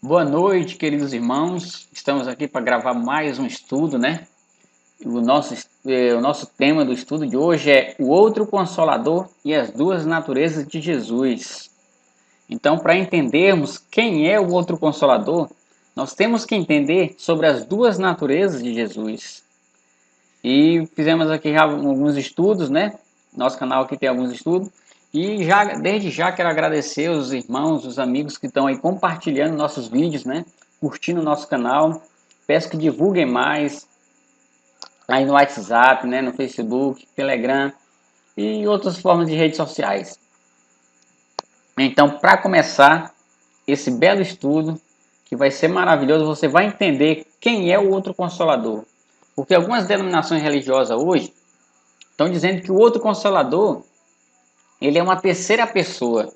Boa noite, queridos irmãos. Estamos aqui para gravar mais um estudo, né? O nosso tema do estudo de hoje é o outro Consolador e as duas naturezas de Jesus. Então, para entendermos quem é o outro Consolador, nós temos que entender sobre as duas naturezas de Jesus. E fizemos aqui já alguns estudos, né? Nosso canal aqui tem alguns estudos. E desde já quero agradecer os irmãos, os amigos que estão aí compartilhando nossos vídeos, né? Curtindo o nosso canal. Peço que divulguem mais aí no WhatsApp, né? No Facebook, Telegram e outras formas de redes sociais. Então, para começar esse belo estudo, que vai ser maravilhoso, você vai entender quem é o outro Consolador. Porque algumas denominações religiosas hoje estão dizendo que o outro Consolador, ele é uma terceira pessoa,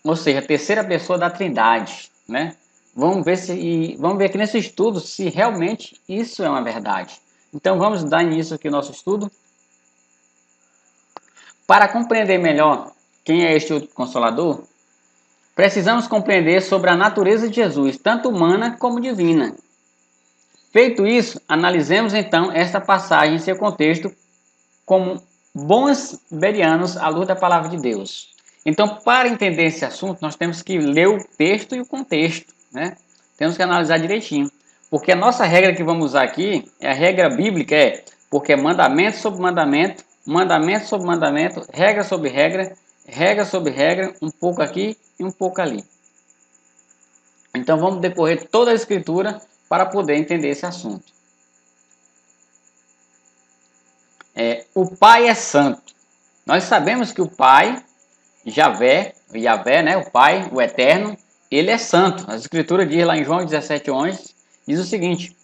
ou seja, a terceira pessoa da Trindade, né? Vamos ver aqui nesse estudo se realmente isso é uma verdade. Então vamos dar início aqui ao nosso estudo. Para compreender melhor quem é este outro Consolador, precisamos compreender sobre a natureza de Jesus, tanto humana como divina. Feito isso, analisemos então esta passagem em seu contexto como bons berianos à luz da palavra de Deus. Então, para entender esse assunto, nós temos que ler o texto e o contexto, né? Temos que analisar direitinho. Porque a nossa regra que vamos usar aqui, a regra bíblica porque é mandamento sobre mandamento, mandamento sobre mandamento, regra sobre regra, regra sobre regra, um pouco aqui e um pouco ali. Então, vamos decorrer toda a escritura para poder entender esse assunto. O Pai é santo. Nós sabemos que o Pai, Yahvé, né, o Pai, o Eterno, ele é santo. A Escritura diz lá em João 17:11, diz o seguinte: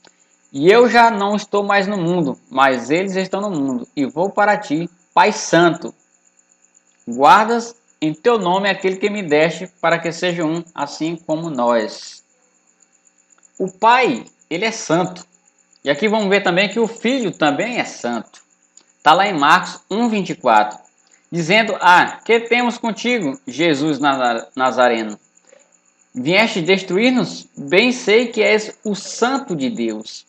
E eu já não estou mais no mundo, mas eles estão no mundo, e vou para ti, Pai Santo. Guardas em teu nome aquele que me deste, para que seja um, assim como nós. O Pai, ele é santo. E aqui vamos ver também que o Filho também é santo. Está lá em Marcos 1:24, dizendo: que temos contigo, Jesus Nazareno? Vieste destruir-nos? Bem sei que és o Santo de Deus.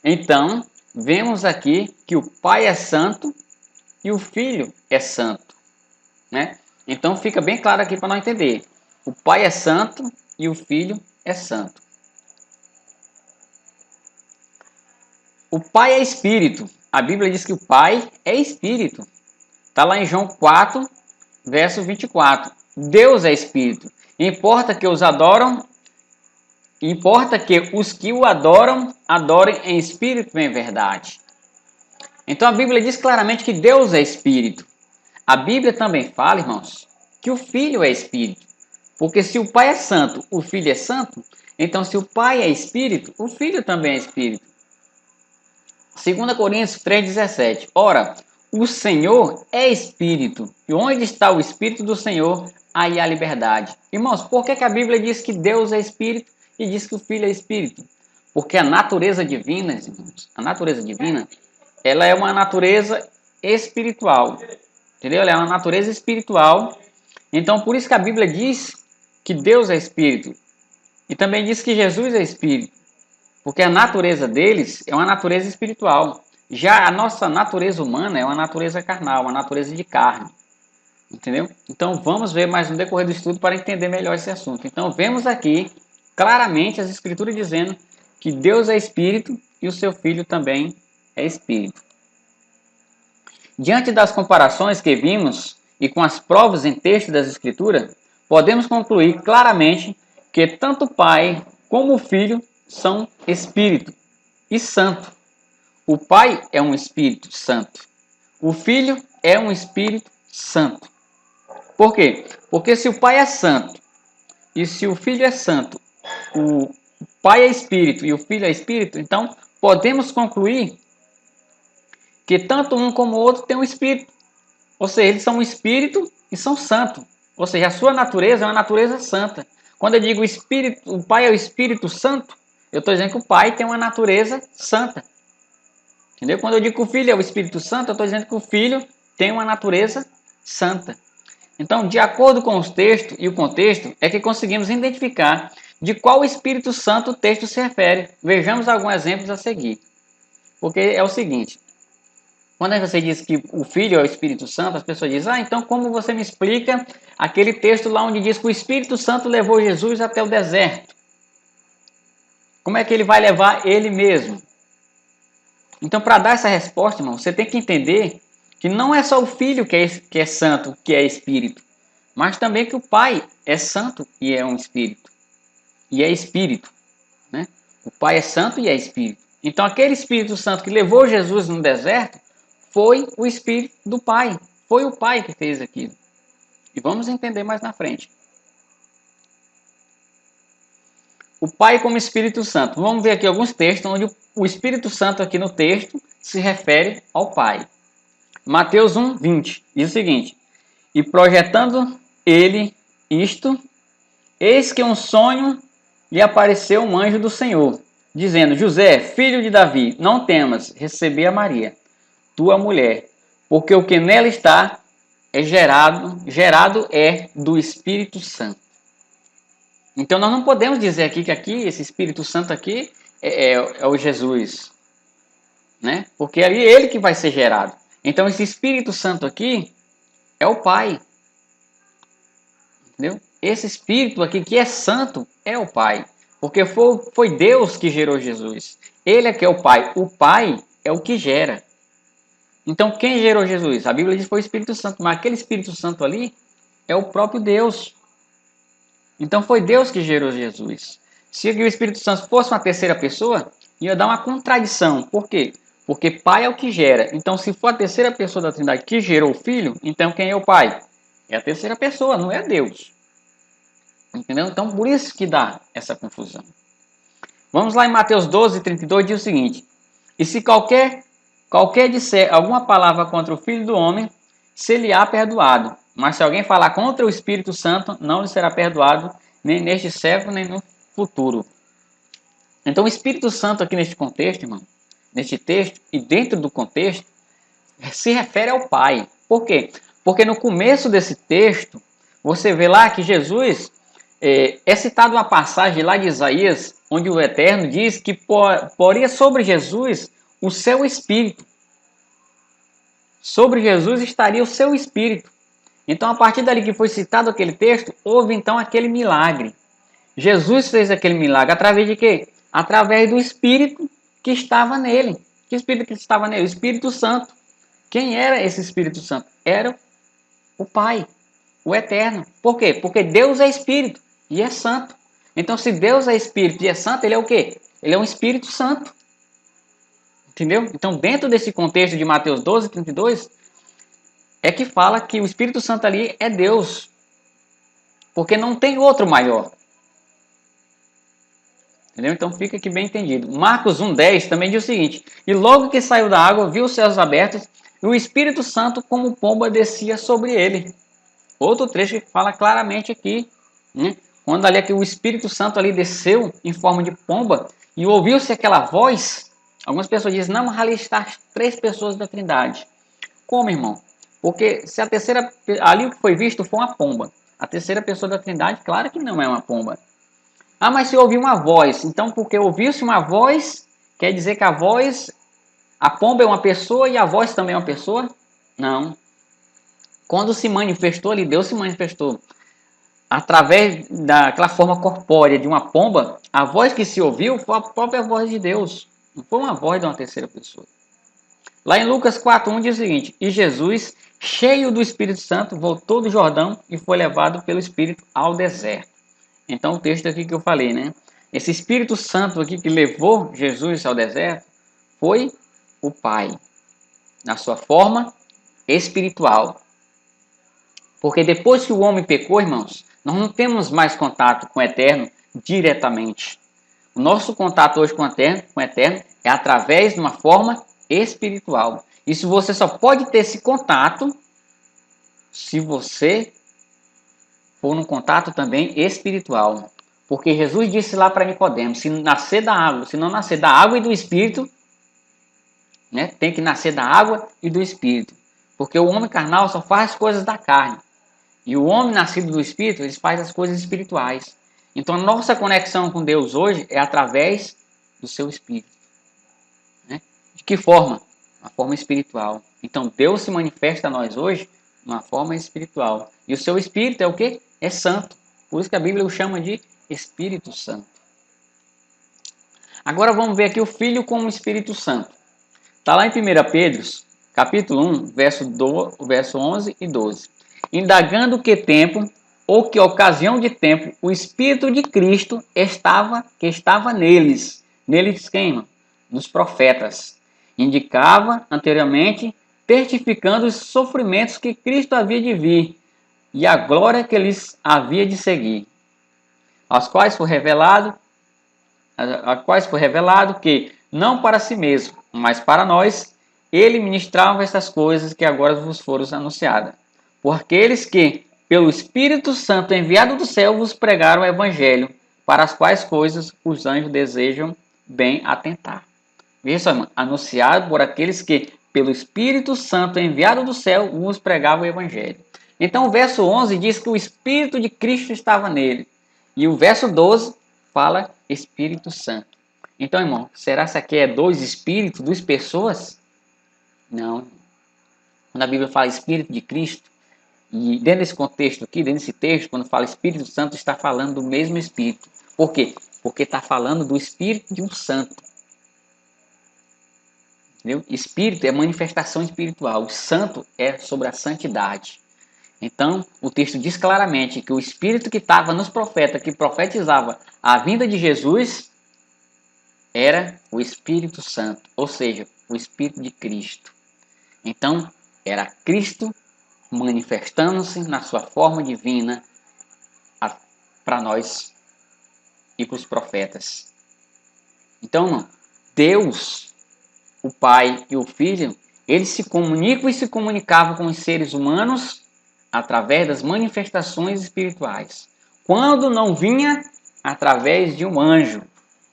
Então, vemos aqui que o Pai é santo e o Filho é santo, né? Então, fica bem claro aqui para nós entender. O Pai é santo e o Filho é santo. O Pai é Espírito. A Bíblia diz que o Pai é Espírito. Está lá em João 4, verso 24. Deus é Espírito. Importa que os que o adoram, adorem em espírito e em verdade. Então a Bíblia diz claramente que Deus é Espírito. A Bíblia também fala, irmãos, que o Filho é Espírito. Porque se o Pai é santo, o Filho é santo, então se o Pai é Espírito, o Filho também é Espírito. 2 Coríntios 3,17. Ora, o Senhor é Espírito, e onde está o Espírito do Senhor, aí há liberdade. Irmãos, por que a Bíblia diz que Deus é Espírito e diz que o Filho é Espírito? Porque a natureza divina, irmãos, a natureza divina, ela é uma natureza espiritual, entendeu? Ela é uma natureza espiritual. Então, por isso que a Bíblia diz que Deus é Espírito, e também diz que Jesus é Espírito. Porque a natureza deles é uma natureza espiritual. Já a nossa natureza humana é uma natureza carnal, uma natureza de carne. Entendeu? Então vamos ver mais no decorrer do estudo para entender melhor esse assunto. Então vemos aqui claramente as escrituras dizendo que Deus é espírito e o seu filho também é espírito. Diante das comparações que vimos e com as provas em texto das escrituras, podemos concluir claramente que tanto o Pai como o Filho são Espírito e Santo. O Pai é um Espírito Santo. O Filho é um Espírito Santo. Por quê? Porque se o Pai é santo e se o Filho é santo, o Pai é Espírito e o Filho é Espírito, então podemos concluir que tanto um como o outro tem um Espírito. Ou seja, eles são um Espírito e são santos. Ou seja, a sua natureza é uma natureza santa. Quando eu digo Espírito, o Pai é o Espírito Santo, eu estou dizendo que o Pai tem uma natureza santa. Entendeu? Quando eu digo que o Filho é o Espírito Santo, eu estou dizendo que o Filho tem uma natureza santa. Então, de acordo com os textos e o contexto, é que conseguimos identificar de qual Espírito Santo o texto se refere. Vejamos alguns exemplos a seguir. Porque é o seguinte, quando você diz que o Filho é o Espírito Santo, as pessoas dizem, então como você me explica aquele texto lá onde diz que o Espírito Santo levou Jesus até o deserto? Como é que ele vai levar ele mesmo? Então, para dar essa resposta, irmão, você tem que entender que não é só o Filho que é santo, que é Espírito, mas também que o Pai é santo e é um Espírito. E é Espírito, né? O Pai é santo e é Espírito. Então, aquele Espírito Santo que levou Jesus no deserto foi o Espírito do Pai. Foi o Pai que fez aquilo. E vamos entender mais na frente. O Pai como Espírito Santo. Vamos ver aqui alguns textos onde o Espírito Santo aqui no texto se refere ao Pai. Mateus 1, 20 diz o seguinte: E projetando ele isto, eis que um sonho lhe apareceu um anjo do Senhor, dizendo: José, filho de Davi, não temas receber a Maria, tua mulher, porque o que nela está é gerado é do Espírito Santo. Então nós não podemos dizer aqui que esse Espírito Santo aqui é o Jesus, né? Porque ali é ele que vai ser gerado. Então esse Espírito Santo aqui é o Pai. Entendeu? Esse Espírito aqui que é santo é o Pai. Porque foi Deus que gerou Jesus. Ele é que é o Pai. O Pai é o que gera. Então quem gerou Jesus? A Bíblia diz que foi o Espírito Santo. Mas aquele Espírito Santo ali é o próprio Deus. Então foi Deus que gerou Jesus. Se o Espírito Santo fosse uma terceira pessoa, ia dar uma contradição. Por quê? Porque Pai é o que gera. Então se for a terceira pessoa da Trindade que gerou o Filho, então quem é o Pai? É a terceira pessoa, não é Deus. Entendeu? Então por isso que dá essa confusão. Vamos lá em Mateus 12, 32, diz o seguinte: E se qualquer disser alguma palavra contra o Filho do Homem, se lhe há perdoado. Mas se alguém falar contra o Espírito Santo, não lhe será perdoado, nem neste século, nem no futuro. Então o Espírito Santo aqui neste contexto, irmão, neste texto, e dentro do contexto, se refere ao Pai. Por quê? Porque no começo desse texto, você vê lá que Jesus, é citado uma passagem lá de Isaías, onde o Eterno diz que poria sobre Jesus o seu Espírito. Sobre Jesus estaria o seu Espírito. Então, a partir dali que foi citado aquele texto, houve então aquele milagre. Jesus fez aquele milagre através de quê? Através do Espírito que estava nele. Que Espírito que estava nele? O Espírito Santo. Quem era esse Espírito Santo? Era o Pai, o Eterno. Por quê? Porque Deus é Espírito e é Santo. Então, se Deus é Espírito e é Santo, ele é o quê? Ele é um Espírito Santo. Entendeu? Então, dentro desse contexto de Mateus 12, 32, é que fala que o Espírito Santo ali é Deus. Porque não tem outro maior. Entendeu? Então fica aqui bem entendido. Marcos 1,10 também diz o seguinte: E logo que saiu da água, viu os céus abertos, e o Espírito Santo como pomba descia sobre ele. Outro trecho que fala claramente aqui, né? Quando ali o Espírito Santo ali desceu em forma de pomba, e ouviu-se aquela voz, algumas pessoas dizem, não, ali estão as três pessoas da Trindade. Como, irmão? Porque se a terceira, ali o que foi visto foi uma pomba. A terceira pessoa da Trindade, claro que não é uma pomba. Ah, mas se ouviu uma voz. Então, porque ouviu-se uma voz, quer dizer que a pomba é uma pessoa e a voz também é uma pessoa? Não. Quando se manifestou ali, Deus se manifestou através daquela forma corpórea de uma pomba, a voz que se ouviu foi a própria voz de Deus. Não foi uma voz de uma terceira pessoa. Lá em Lucas 4:1 diz o seguinte: E Jesus, cheio do Espírito Santo, voltou do Jordão e foi levado pelo Espírito ao deserto. Então o texto aqui que eu falei, né? Esse Espírito Santo aqui que levou Jesus ao deserto foi o Pai, na sua forma espiritual. Porque depois que o homem pecou, irmãos, nós não temos mais contato com o Eterno diretamente. O nosso contato hoje com o Eterno é através de uma forma espiritual. Isso você só pode ter esse contato se você for num contato também espiritual. Porque Jesus disse lá para Nicodemos, se nascer da água, se não nascer da água e do Espírito, né, tem que nascer da água e do Espírito. Porque o homem carnal só faz as coisas da carne. E o homem nascido do Espírito, ele faz as coisas espirituais. Então a nossa conexão com Deus hoje é através do seu Espírito. Né? De que forma? Uma forma espiritual. Então Deus se manifesta a nós hoje de uma forma espiritual. E o seu Espírito é o quê? É santo. Por isso que a Bíblia o chama de Espírito Santo. Agora vamos ver aqui o Filho como Espírito Santo. Está lá em 1 Pedro, capítulo 1, verso 11 e 12. Indagando que tempo, ou que ocasião de tempo, o Espírito de Cristo estava neles. Neles quem, irmão? Nos profetas. Indicava anteriormente, testificando os sofrimentos que Cristo havia de vir e a glória que lhes havia de seguir, aos quais foi revelado que, não para si mesmo, mas para nós, ele ministrava essas coisas que agora vos foram anunciadas. Por aqueles que, pelo Espírito Santo enviado do céu, vos pregaram o Evangelho, para as quais coisas os anjos desejam bem atentar. Veja só, irmão, anunciado por aqueles que, pelo Espírito Santo enviado do céu, vos pregavam o Evangelho. Então o verso 11 diz que o Espírito de Cristo estava nele. E o verso 12 fala Espírito Santo. Então, irmão, será que isso aqui é dois espíritos, duas pessoas? Não. Quando a Bíblia fala Espírito de Cristo, e dentro desse contexto aqui, dentro desse texto, quando fala Espírito Santo, está falando do mesmo Espírito. Por quê? Porque está falando do Espírito de um santo. Entendeu? Espírito é manifestação espiritual. O santo é sobre a santidade. Então, o texto diz claramente que o Espírito que estava nos profetas, que profetizava a vinda de Jesus, era o Espírito Santo, ou seja, o Espírito de Cristo. Então, era Cristo manifestando-se na sua forma divina para nós e para os profetas. Então, Deus, o Pai e o Filho, eles se comunicam e se comunicavam com os seres humanos através das manifestações espirituais. Quando não vinha através de um anjo.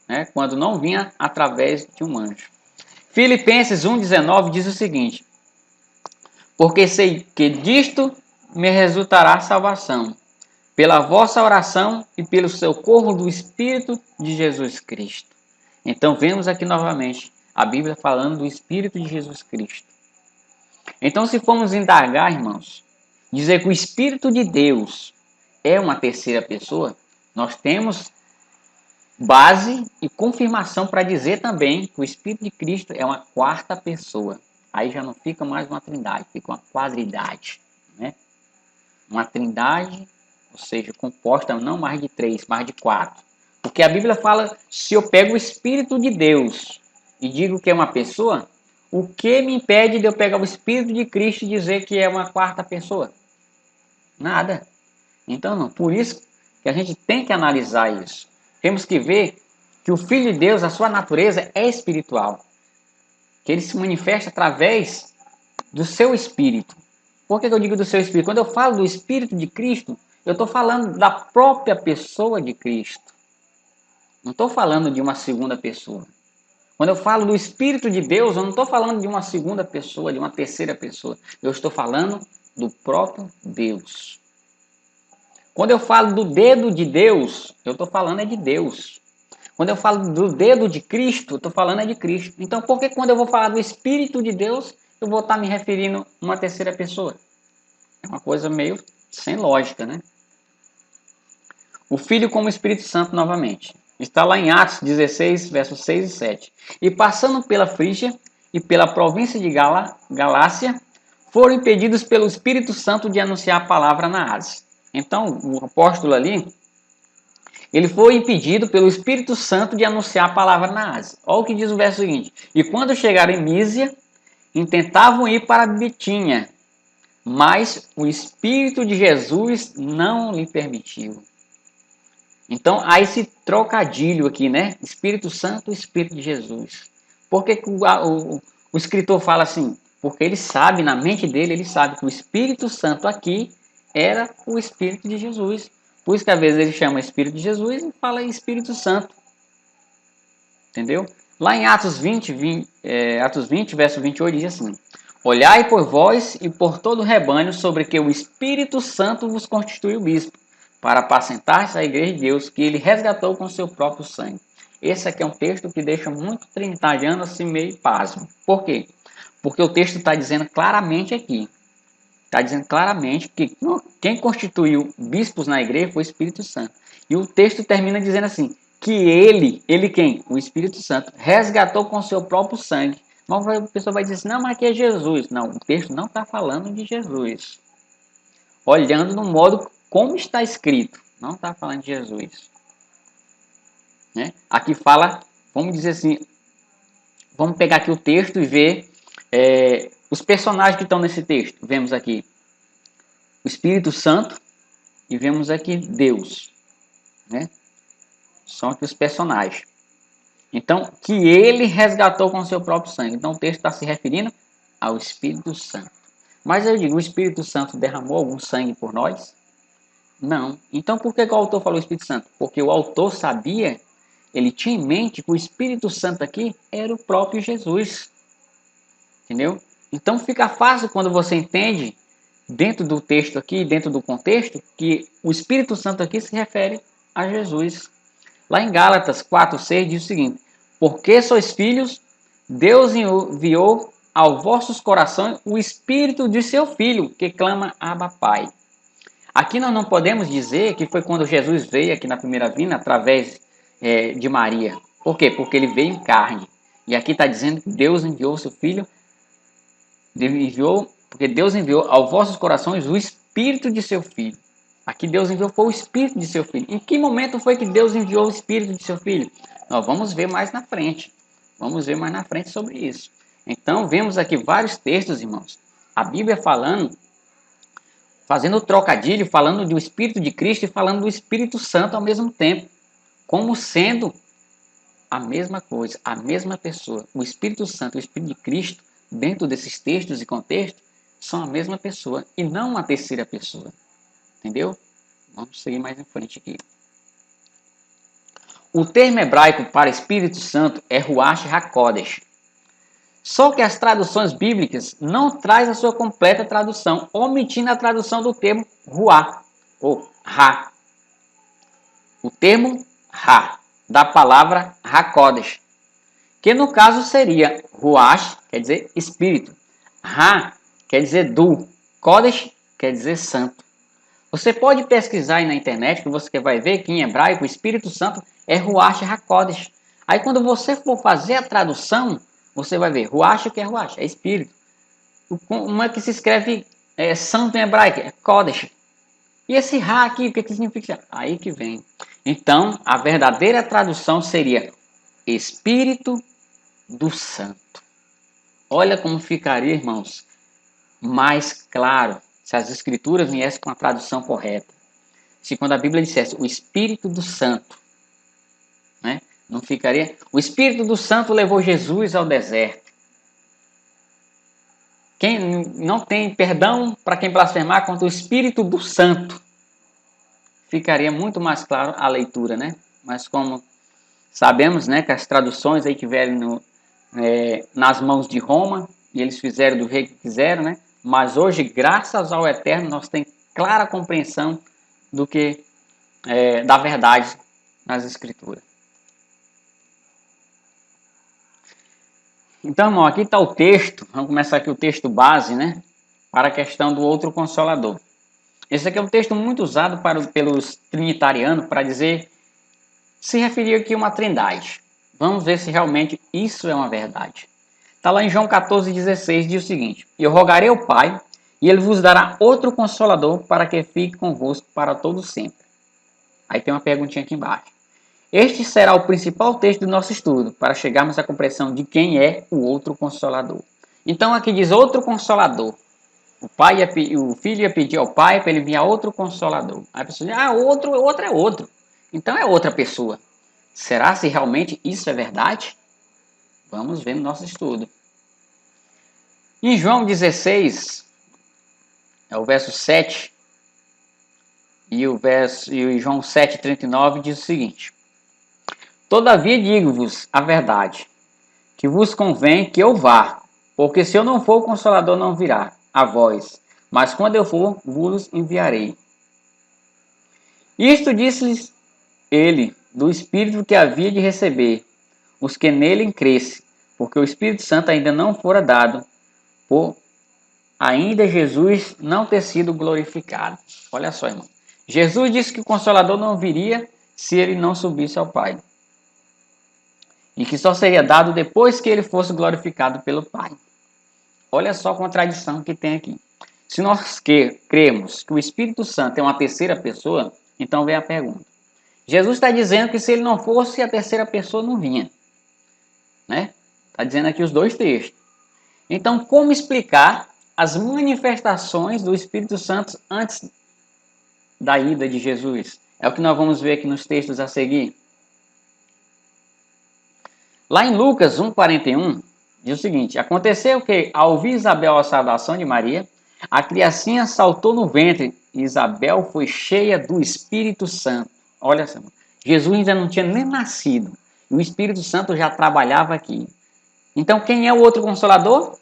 Né? Quando não vinha através de um anjo. Filipenses 1,19 diz o seguinte: porque sei que disto me resultará salvação, pela vossa oração e pelo socorro do Espírito de Jesus Cristo. Então vemos aqui novamente a Bíblia falando do Espírito de Jesus Cristo. Então, se formos indagar, irmãos, dizer que o Espírito de Deus é uma terceira pessoa, nós temos base e confirmação para dizer também que o Espírito de Cristo é uma quarta pessoa. Aí já não fica mais uma trindade, fica uma quadridade. Né? Uma trindade, ou seja, composta não mais de 3, mais de 4. Porque a Bíblia fala, se eu pego o Espírito de Deus e digo que é uma pessoa, o que me impede de eu pegar o Espírito de Cristo e dizer que é uma quarta pessoa? Nada. Então, não. Por isso que a gente tem que analisar isso. Temos que ver que o Filho de Deus, a sua natureza é espiritual. Que ele se manifesta através do seu Espírito. Por que eu digo do seu Espírito? Quando eu falo do Espírito de Cristo, eu estou falando da própria pessoa de Cristo. Não estou falando de uma segunda pessoa. Quando eu falo do Espírito de Deus, eu não estou falando de uma segunda pessoa, de uma terceira pessoa. Eu estou falando do próprio Deus. Quando eu falo do dedo de Deus, eu estou falando é de Deus. Quando eu falo do dedo de Cristo, eu estou falando é de Cristo. Então, por que quando eu vou falar do Espírito de Deus, eu vou estar me referindo a uma terceira pessoa? É uma coisa meio sem lógica, né? O Filho como Espírito Santo novamente. Está lá em Atos 16, versos 6 e 7. E passando pela Frígia e pela província de Galácia, foram impedidos pelo Espírito Santo de anunciar a palavra na Ásia. Então, o apóstolo ali, ele foi impedido pelo Espírito Santo de anunciar a palavra na Ásia. Olha o que diz o verso seguinte. E quando chegaram em Mísia, intentavam ir para Bitínia, mas o Espírito de Jesus não lhe permitiu. Então, há esse trocadilho aqui, né? Espírito Santo e Espírito de Jesus. Por que o escritor fala assim? Porque ele sabe, na mente dele, ele sabe que o Espírito Santo aqui era o Espírito de Jesus. Por isso que às vezes ele chama Espírito de Jesus e fala Espírito Santo. Entendeu? Lá em Atos 20, verso 28, diz assim: olhai por vós e por todo o rebanho sobre que o Espírito Santo vos constitui o bispo, para apacentar-se a igreja de Deus, que ele resgatou com seu próprio sangue. Esse aqui é um texto que deixa muito trinitariano assim meio pasmo. Por quê? Porque o texto está dizendo claramente aqui, está dizendo claramente que quem constituiu bispos na igreja foi o Espírito Santo. E o texto termina dizendo assim, que ele quem? O Espírito Santo, resgatou com seu próprio sangue. Mas a pessoa vai dizer assim, não, mas aqui é Jesus. Não, o texto não está falando de Jesus. Olhando no modo como está escrito, não está falando de Jesus. Né? Aqui fala, vamos dizer assim, vamos pegar aqui o texto e ver os personagens que estão nesse texto. Vemos aqui o Espírito Santo e vemos aqui Deus. Né? São aqui os personagens. Então, que ele resgatou com seu próprio sangue. Então, o texto está se referindo ao Espírito Santo. Mas eu digo, o Espírito Santo derramou algum sangue por nós? Não. Então, por que o autor falou Espírito Santo? Porque o autor sabia, ele tinha em mente que o Espírito Santo aqui era o próprio Jesus. Entendeu? Então, fica fácil quando você entende, dentro do texto aqui, dentro do contexto, que o Espírito Santo aqui se refere a Jesus. Lá em Gálatas 4:6 diz o seguinte: porque sois filhos, Deus enviou aos vossos corações o Espírito de seu Filho, que clama Abba Pai. Aqui nós não podemos dizer que foi quando Jesus veio aqui na primeira vinda, através de Maria. Por quê? Porque ele veio em carne. E aqui está dizendo que Deus enviou o seu Filho, porque Deus enviou aos vossos corações o Espírito de seu Filho. Aqui Deus enviou foi o Espírito de seu Filho. Em que momento foi que Deus enviou o Espírito de seu Filho? Nós vamos ver mais na frente. Vamos ver mais na frente sobre isso. Então, vemos aqui vários textos, irmãos. A Bíblia fazendo trocadilho, falando do Espírito de Cristo e falando do Espírito Santo ao mesmo tempo. Como sendo a mesma coisa, a mesma pessoa. O Espírito Santo e o Espírito de Cristo, dentro desses textos e contextos, são a mesma pessoa e não uma terceira pessoa. Entendeu? Vamos seguir mais em frente aqui. O termo hebraico para Espírito Santo é Ruach HaKodesh. Só que as traduções bíblicas não trazem a sua completa tradução, omitindo a tradução do termo Ruach, ou Ra. O termo Ra, da palavra HaKodesh, que no caso seria Ruach, quer dizer Espírito. Ra, quer dizer Du. Kodesh, quer dizer Santo. Você pode pesquisar aí na internet, que você vai ver que em hebraico o Espírito Santo é Ruach HaKodesh. Aí quando você for fazer a tradução, você vai ver Ruach, que é Ruach, é Espírito. Como é que se escreve Santo em hebraico? É Kodesh. E esse Ra aqui, o que significa? Aí que vem. Então, a verdadeira tradução seria Espírito do Santo. Olha como ficaria, irmãos, mais claro se as escrituras viessem com a tradução correta. Se quando a Bíblia dissesse o Espírito do Santo, né, não ficaria? O Espírito do Santo levou Jesus ao deserto. Quem não tem perdão para quem blasfemar contra o Espírito do Santo. Ficaria muito mais claro a leitura, né? Mas como sabemos, né, que as traduções aí tiveram nas mãos de Roma, e eles fizeram do jeito que quiseram, né? Mas hoje, graças ao Eterno, nós temos clara compreensão do que da verdade nas Escrituras. Então, irmão, aqui está o texto. Vamos começar aqui o texto base, né? Para a questão do outro Consolador. Esse aqui é um texto muito usado pelos trinitarianos para dizer, se referir aqui a uma trindade. Vamos ver se realmente isso é uma verdade. Está lá em João 14,16, diz o seguinte: eu rogarei ao Pai, e Ele vos dará outro Consolador para que fique convosco para todo sempre. Aí tem uma perguntinha aqui embaixo. Este será o principal texto do nosso estudo, para chegarmos à compreensão de quem é o outro Consolador. Então aqui diz outro Consolador. O filho ia pedir ao pai para ele enviar outro Consolador. Aí a pessoa diz, outro é outro. Então é outra pessoa. Será se realmente isso é verdade? Vamos ver no nosso estudo. Em João 16, é o verso 7, e João 7,39 diz o seguinte: todavia digo-vos a verdade, que vos convém que eu vá, porque se eu não for, o Consolador não virá a vós, mas quando eu for, vos enviarei. Isto disse-lhes ele, do Espírito que havia de receber, os que nele crescem, porque o Espírito Santo ainda não fora dado, por ainda Jesus não ter sido glorificado. Olha só, irmão. Jesus disse que o Consolador não viria se ele não subisse ao Pai. E que só seria dado depois que ele fosse glorificado pelo Pai. Olha só a contradição que tem aqui. Se nós cremos que o Espírito Santo é uma terceira pessoa, então vem a pergunta. Jesus está dizendo que se ele não fosse, a terceira pessoa não vinha. Né? Está dizendo aqui os dois textos. Então, como explicar as manifestações do Espírito Santo antes da ida de Jesus? É o que nós vamos ver aqui nos textos a seguir. Lá em Lucas 1,41, diz o seguinte: aconteceu que, ao ouvir Isabel a saudação de Maria, a criancinha saltou no ventre e Isabel foi cheia do Espírito Santo. Olha só, Jesus ainda não tinha nem nascido e o Espírito Santo já trabalhava aqui. Então, quem é o outro Consolador?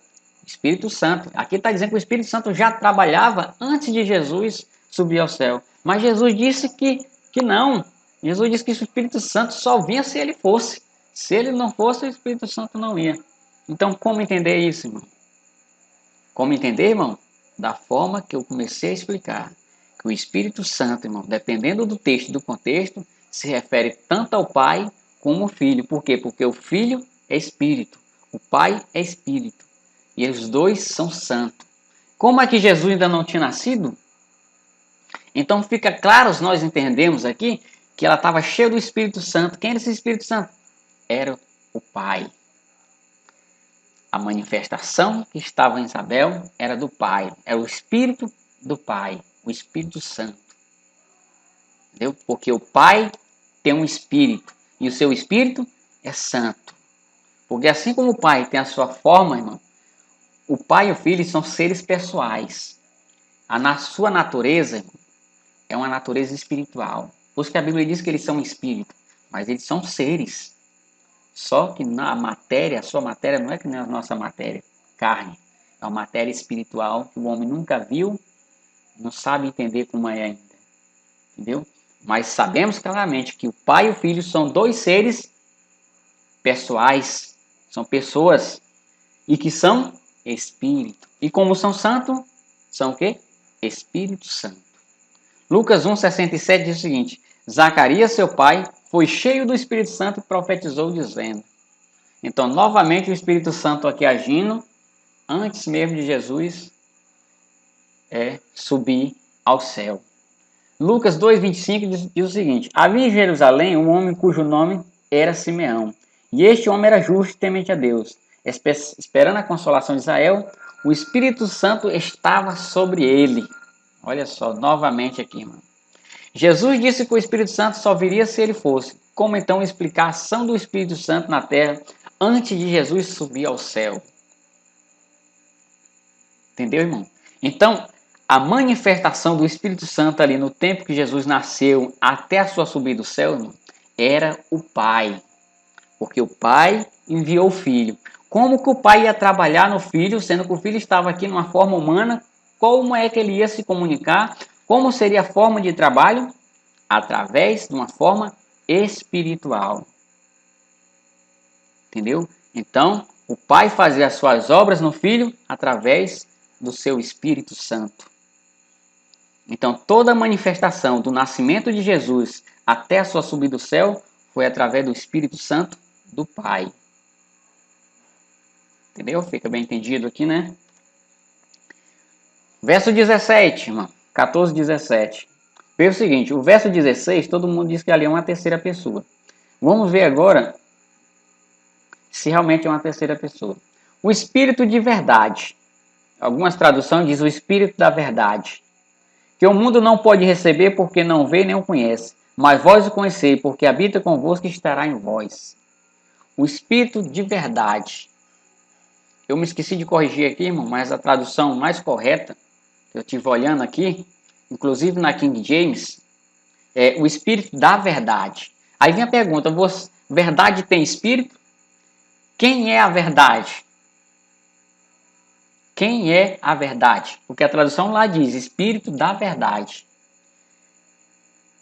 Espírito Santo. Aqui está dizendo que o Espírito Santo já trabalhava antes de Jesus subir ao céu. Mas Jesus disse que não. Jesus disse que o Espírito Santo só vinha se ele fosse. Se ele não fosse, o Espírito Santo não ia. Então, como entender isso, irmão? Como entender, irmão? Da forma que eu comecei a explicar. Que o Espírito Santo, irmão, dependendo do texto e do contexto, se refere tanto ao Pai como ao Filho. Por quê? Porque o Filho é Espírito. O Pai é Espírito. E os dois são santos. Como é que Jesus ainda não tinha nascido? Então fica claro, nós entendemos aqui, que ela estava cheia do Espírito Santo. Quem era esse Espírito Santo? Era o Pai. A manifestação que estava em Isabel era do Pai. Era o Espírito do Pai, o Espírito Santo. Entendeu? Porque o Pai tem um Espírito e o seu Espírito é santo. Porque assim como o Pai tem a sua forma, irmão, o Pai e o Filho são seres pessoais. Sua natureza é uma natureza espiritual. Por isso que a Bíblia diz que eles são espírito, mas eles são seres. Só que na matéria, a sua matéria não é que nem a nossa matéria, carne. É uma matéria espiritual que o homem nunca viu, não sabe entender como é ainda. Entendeu? Mas sabemos claramente que o Pai e o Filho são dois seres pessoais, são pessoas e que são espírito. E como são santos, são o quê? Espírito Santo. Lucas 1,67 diz o seguinte: Zacarias, seu pai, foi cheio do Espírito Santo e profetizou dizendo. Então, novamente, o Espírito Santo aqui agindo, antes mesmo de Jesus subir ao céu. Lucas 2,25 diz o seguinte: havia em Jerusalém um homem cujo nome era Simeão. E este homem era justo e temente a Deus. Esperando a consolação de Israel, o Espírito Santo estava sobre ele. Olha só, novamente aqui, irmão. Jesus disse que o Espírito Santo só viria se ele fosse. Como então explicar a ação do Espírito Santo na terra antes de Jesus subir ao céu? Entendeu, irmão? Então, a manifestação do Espírito Santo ali no tempo que Jesus nasceu até a sua subida ao céu, irmão, era o Pai. Porque o Pai enviou o Filho. Como que o Pai ia trabalhar no Filho, sendo que o Filho estava aqui numa forma humana? Como é que ele ia se comunicar? Como seria a forma de trabalho? Através de uma forma espiritual. Entendeu? Então, o Pai fazia as suas obras no Filho através do seu Espírito Santo. Então, toda a manifestação do nascimento de Jesus até a sua subida ao céu foi através do Espírito Santo do Pai. Entendeu? Fica bem entendido aqui, né? Verso 17, irmão. 14, 17. Veja o seguinte, o verso 16, todo mundo diz que ali é uma terceira pessoa. Vamos ver agora se realmente é uma terceira pessoa. O Espírito de verdade. Algumas traduções dizem o Espírito da verdade. Que o mundo não pode receber porque não vê nem o conhece. Mas vós o conhecei, porque habita convosco e estará em vós. O Espírito de verdade. Eu me esqueci de corrigir aqui, irmão, mas a tradução mais correta, que eu estive olhando aqui, inclusive na King James, é o Espírito da verdade. Aí vem a pergunta, verdade tem Espírito? Quem é a verdade? Quem é a verdade? Porque a tradução lá diz Espírito da verdade.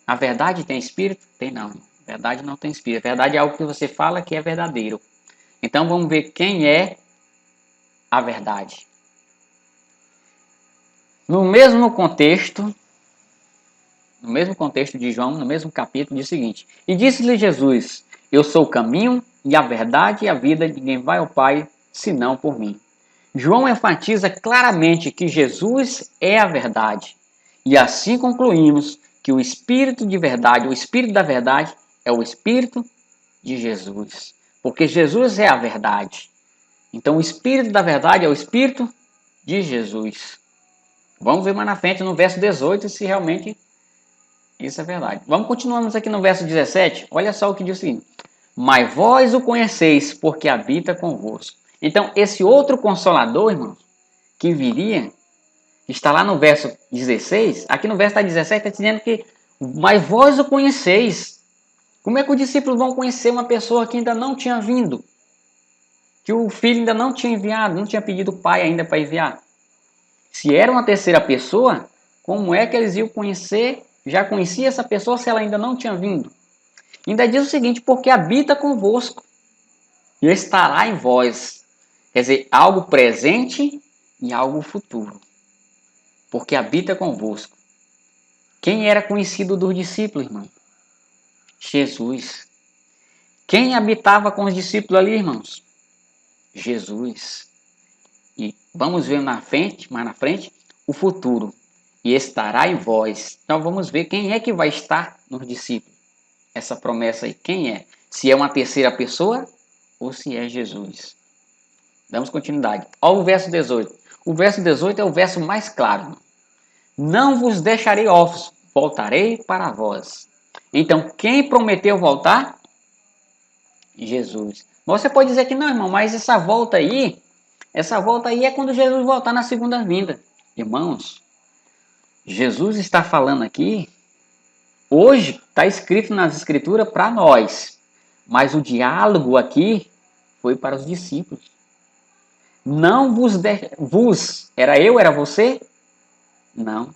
A verdade tem espírito? Tem não. A verdade não tem espírito. A verdade é algo que você fala que é verdadeiro. Então vamos ver quem é a verdade. No mesmo contexto de João, no mesmo capítulo, diz o seguinte: E disse-lhe Jesus: Eu sou o caminho e a verdade e a vida, ninguém vai ao Pai senão por mim. João enfatiza claramente que Jesus é a verdade. E assim concluímos que o Espírito de verdade, o Espírito da verdade, é o Espírito de Jesus. Porque Jesus é a verdade. Então o Espírito da verdade é o Espírito de Jesus. Vamos ver mais na frente, no verso 18, se realmente isso é verdade. Vamos continuamos aqui no verso 17. Olha só o que diz o seguinte: Mas vós o conheceis, porque habita convosco. Então, esse outro consolador, irmãos, que viria, está lá no verso 16, aqui no verso 17 está dizendo que, mas vós o conheceis. Como é que os discípulos vão conhecer uma pessoa que ainda não tinha vindo? Que o filho ainda não tinha enviado, não tinha pedido o pai ainda para enviar? Se era uma terceira pessoa, como é que eles iam conhecer, já conhecia essa pessoa se ela ainda não tinha vindo? Ainda diz o seguinte, porque habita convosco e estará em vós. Quer dizer, algo presente e algo futuro. Porque habita convosco. Quem era conhecido dos discípulos, irmão? Jesus. Quem habitava com os discípulos ali, irmãos? Jesus. E vamos ver mais na frente, o futuro. E estará em vós. Então vamos ver quem é que vai estar nos discípulos. Essa promessa aí, quem é? Se é uma terceira pessoa ou se é Jesus. Damos continuidade. Olha o verso 18. O verso 18 é o verso mais claro. Não vos deixarei órfãos, voltarei para vós. Então, quem prometeu voltar? Jesus. Você pode dizer que não, irmão, mas essa volta aí é quando Jesus voltar na segunda vinda. Irmãos, Jesus está falando aqui, hoje está escrito nas escrituras para nós, mas o diálogo aqui foi para os discípulos. Não vos, era eu, era você? Não.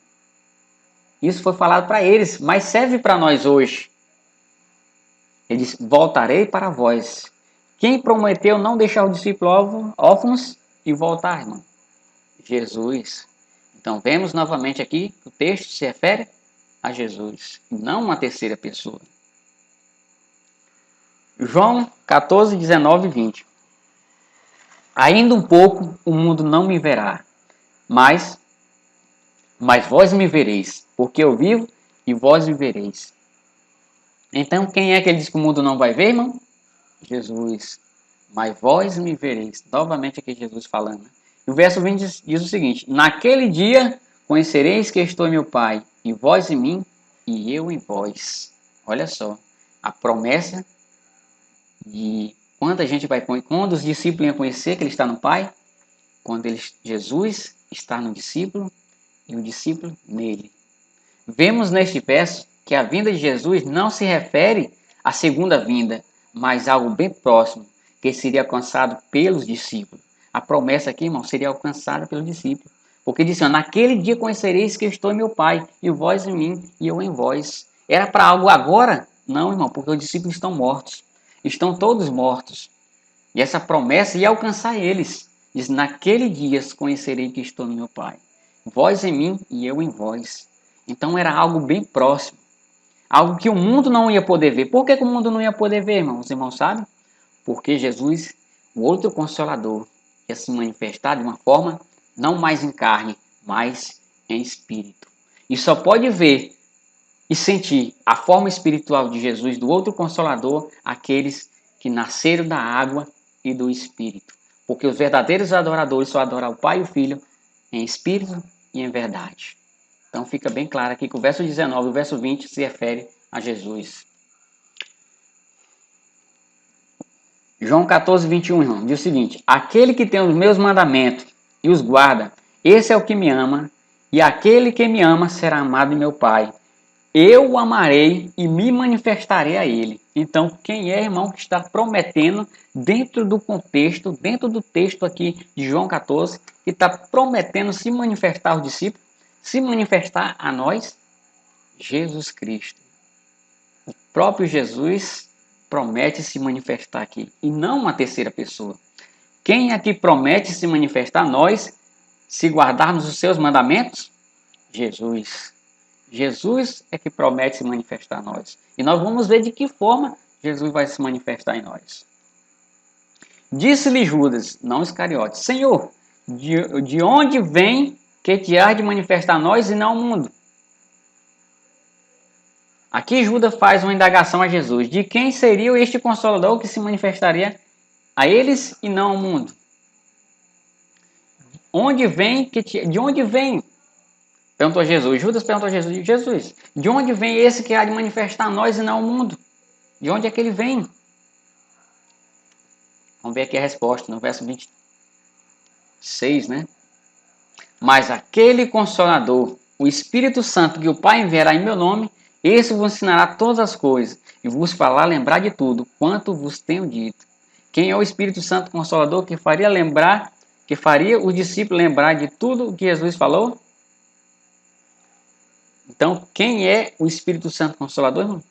Isso foi falado para eles, mas serve para nós hoje. Ele diz, voltarei para vós. Quem prometeu não deixar os discípulos órfãos e voltar, irmão? Jesus. Então, vemos novamente aqui que o texto se refere a Jesus, não uma terceira pessoa. João 14, 19 e 20. Ainda um pouco o mundo não me verá, mas vós me vereis, porque eu vivo e vós me vereis. Então, quem é que ele diz que o mundo não vai ver, irmão? Jesus. Mas vós me vereis. Novamente aqui Jesus falando. E o verso 20 diz o seguinte: Naquele dia conhecereis que estou em meu Pai, e vós em mim, e eu em vós. Olha só, a promessa de quando os discípulos iam conhecer que ele está no Pai, quando Jesus está no discípulo e o discípulo nele. Vemos neste verso que a vinda de Jesus não se refere à segunda vinda, mas algo bem próximo, que seria alcançado pelos discípulos. A promessa aqui, irmão, seria alcançada pelos discípulos. Porque disse, naquele dia conhecereis que eu estou em meu Pai, e vós em mim, e eu em vós. Era para algo agora? Não, irmão, porque os discípulos estão mortos. Estão todos mortos. E essa promessa ia alcançar eles. Diz, naquele dia conhecerei que estou no meu Pai. Vós em mim, e eu em vós. Então era algo bem próximo. Algo que o mundo não ia poder ver. Por que o mundo não ia poder ver, irmãos? Os irmãos sabem? Porque Jesus, o outro Consolador, ia se manifestar de uma forma não mais em carne, mas em espírito. E só pode ver e sentir a forma espiritual de Jesus, do outro Consolador, aqueles que nasceram da água e do Espírito. Porque os verdadeiros adoradores só adoram o Pai e o Filho em espírito e em verdade. Então fica bem claro aqui que o verso 19 e o verso 20 se refere a Jesus. João 14, 21, irmão, diz o seguinte: Aquele que tem os meus mandamentos e os guarda, esse é o que me ama, e aquele que me ama será amado de meu Pai. Eu o amarei e me manifestarei a ele. Então, quem é, irmão, que está prometendo dentro do contexto, dentro do texto aqui de João 14, que está prometendo se manifestar aos discípulos, se manifestar a nós? Jesus Cristo. O próprio Jesus promete se manifestar aqui, e não uma terceira pessoa. Quem aqui promete se manifestar a nós, se guardarmos os seus mandamentos? Jesus. Jesus é que promete se manifestar a nós. E nós vamos ver de que forma Jesus vai se manifestar em nós. Disse-lhe Judas, não Iscariotes, Senhor, de onde vem que te há de manifestar a nós e não ao mundo? Aqui Judas faz uma indagação a Jesus. De quem seria este Consolador que se manifestaria a eles e não ao mundo? De onde vem? Perguntou Jesus. Judas perguntou a Jesus. Jesus, de onde vem esse que há de manifestar a nós e não ao mundo? De onde é que ele vem? Vamos ver aqui a resposta no verso 26, né? Mas aquele Consolador, o Espírito Santo que o Pai enviará em meu nome, esse vos ensinará todas as coisas e vos fará lembrar de tudo quanto vos tenho dito. Quem é o Espírito Santo Consolador que faria os discípulos lembrar de tudo o que Jesus falou? Então, quem é o Espírito Santo Consolador, irmão?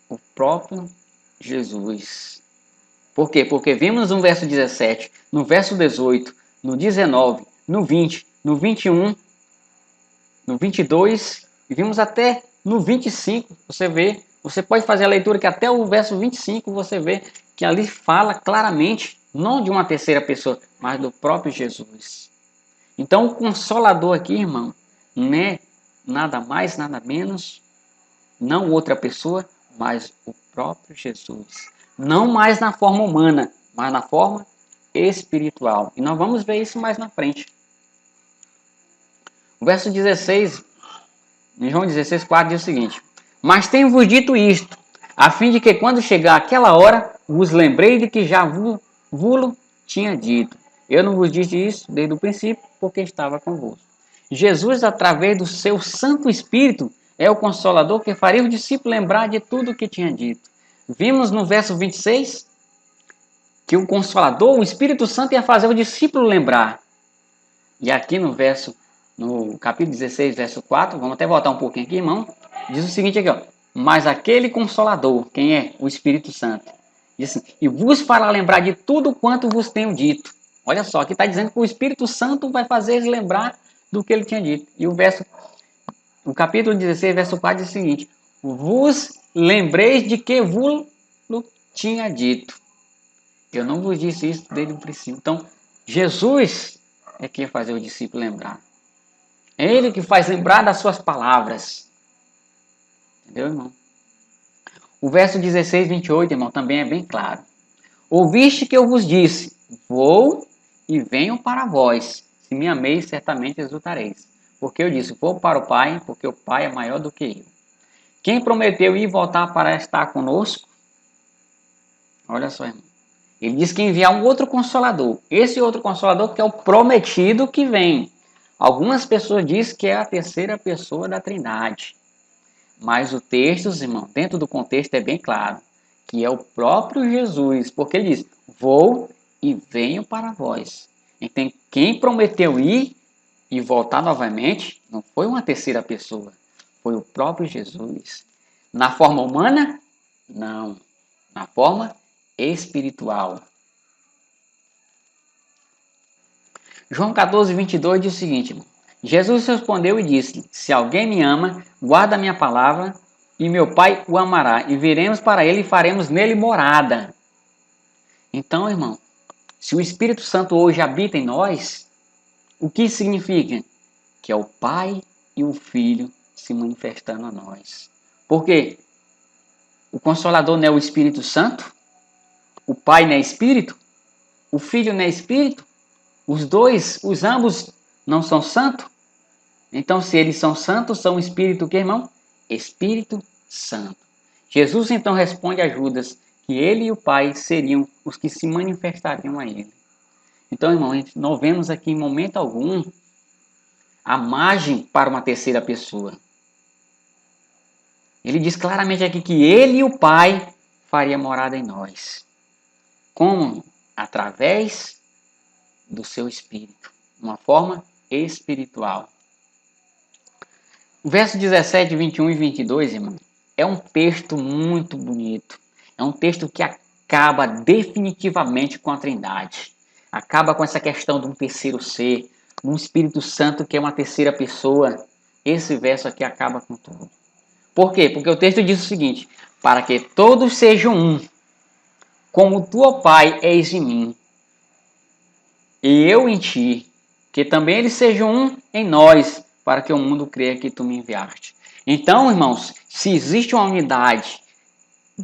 O próprio Jesus. Por quê? Porque vimos no verso 17, no verso 18, no 19, no 20, no 21, no 22, e vimos até no 25, você pode fazer a leitura que até o verso 25 você vê que ali fala claramente, não de uma terceira pessoa, mas do próprio Jesus. Então o Consolador aqui, irmão, não é nada mais, nada menos, não outra pessoa, mas o próprio Jesus. Não mais na forma humana, mas na forma espiritual. E nós vamos ver isso mais na frente. O verso 16, em João 16, 4, diz o seguinte: Mas tenho-vos dito isto, a fim de que quando chegar aquela hora, vos lembrei de que já vos tinha dito. Eu não vos disse isso desde o princípio, porque estava convosco. Jesus, através do seu Santo Espírito, é o Consolador que faria o discípulo lembrar de tudo o que tinha dito. Vimos no verso 26 que o Consolador, o Espírito Santo, ia fazer o discípulo lembrar. E aqui no capítulo 16, verso 4, vamos até voltar um pouquinho aqui, irmão, diz o seguinte aqui, ó: Mas aquele Consolador, quem é? O Espírito Santo. Diz assim, e vos fará lembrar de tudo quanto vos tenho dito. Olha só, aqui está dizendo que o Espírito Santo vai fazer eles lembrar do que ele tinha dito. E o capítulo 16, verso 4 diz o seguinte: Vos lembreis de que vos tinha dito. Eu não vos disse isso desde o princípio. Então, Jesus é quem vai fazer o discípulo lembrar. É ele que faz lembrar das suas palavras. Entendeu, irmão? O verso 16, 28, irmão, também é bem claro. Ouviste que eu vos disse, vou e venho para vós. Se me ameis, certamente exultareis. Porque eu disse, vou para o Pai, porque o Pai é maior do que eu. Quem prometeu ir voltar para estar conosco? Olha só, irmão. Ele disse que enviar um outro Consolador. Esse outro Consolador que é o prometido que vem. Algumas pessoas dizem que é a terceira pessoa da Trindade. Mas o texto, irmão, dentro do contexto é bem claro. Que é o próprio Jesus. Porque ele diz, vou e venho para vós. Então, quem prometeu ir e voltar novamente, não foi uma terceira pessoa. Foi o próprio Jesus. Na forma humana? Não. Na forma espiritual. João 14, 22 diz o seguinte: Jesus respondeu e disse: Se alguém me ama, guarda a minha palavra, e meu Pai o amará, e viremos para ele e faremos nele morada. Então, irmão, se o Espírito Santo hoje habita em nós, o que significa? Que é o Pai e o Filho se manifestando a nós. Por quê? O Consolador não é o Espírito Santo? O Pai não é Espírito? O Filho não é Espírito? Os ambos não são santos? Então, se eles são santos, são Espírito o que, irmão? Espírito Santo. Jesus então responde a Judas que ele e o Pai seriam os que se manifestariam a ele. Então, irmão, não vemos aqui em momento algum a margem para uma terceira pessoa. Ele diz claramente aqui que ele e o Pai faria morada em nós. Como? Através do seu Espírito. Uma forma espiritual. O verso 17, 21 e 22, irmão, é um texto muito bonito. É um texto que acaba definitivamente com a Trindade. Acaba com essa questão de um terceiro ser, um Espírito Santo que é uma terceira pessoa. Esse verso aqui acaba com tudo. Por quê? Porque o texto diz o seguinte: para que todos sejam um, como tu, ó Pai, és em mim, e eu em ti, que também eles sejam um em nós, para que o mundo creia que tu me enviaste. Então, irmãos, se existe uma unidade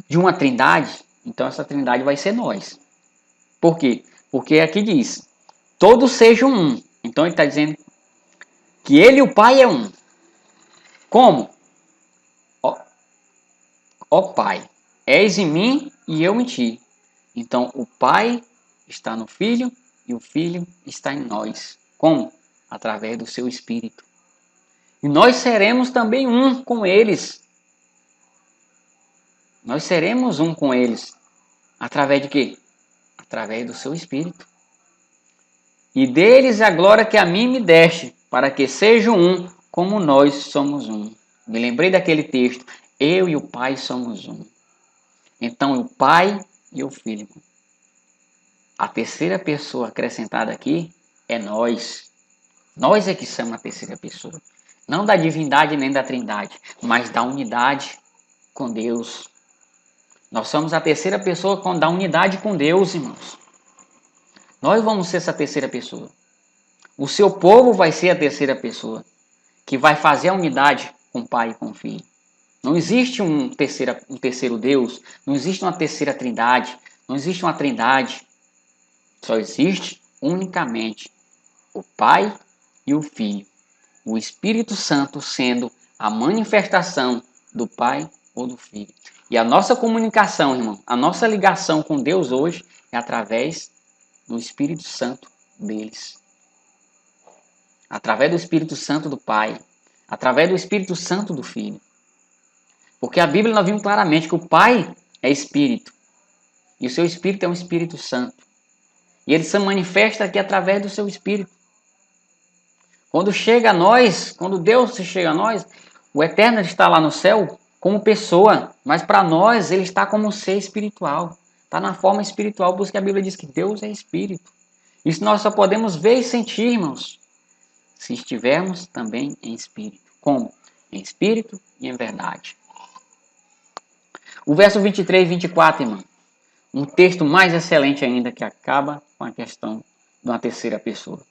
de uma trindade, então essa trindade vai ser nós. Por quê? Porque aqui diz, todos sejam um. Então ele está dizendo que ele e o Pai é um. Como? Ó, ó Pai, és em mim e eu em ti. Então o Pai está no Filho e o Filho está em nós. Como? Através do seu Espírito. E nós seremos também um com eles. Nós seremos um com eles. Através de quê? Através do seu Espírito. E deles a glória que a mim me deste, para que sejam um, como nós somos um. Me lembrei daquele texto. Eu e o Pai somos um. Então, o Pai e o Filho. A terceira pessoa acrescentada aqui é nós. Nós é que somos a terceira pessoa. Não da divindade nem da trindade, mas da unidade com Deus. Nós somos a terceira pessoa da unidade com Deus, irmãos. Nós vamos ser essa terceira pessoa. O seu povo vai ser a terceira pessoa, que vai fazer a unidade com o Pai e com o Filho. Não existe um terceiro Deus, não existe uma terceira trindade, não existe uma trindade. Só existe unicamente o Pai e o Filho. O Espírito Santo sendo a manifestação do Pai ou do Filho. E a nossa comunicação, irmão, a nossa ligação com Deus hoje é através do Espírito Santo deles. Através do Espírito Santo do Pai. Através do Espírito Santo do Filho. Porque a Bíblia nós vimos claramente que o Pai é Espírito. E o seu Espírito é um Espírito Santo. E ele se manifesta aqui através do seu Espírito. Quando chega a nós, quando Deus chega a nós, o Eterno está lá no céu como pessoa, mas para nós ele está como um ser espiritual. Está na forma espiritual, por isso que a Bíblia diz que Deus é Espírito. Isso nós só podemos ver e sentir, irmãos, se estivermos também em Espírito. Como? Em Espírito e em verdade. O verso 23 e 24, irmão. Um texto mais excelente ainda que acaba com a questão de uma terceira pessoa.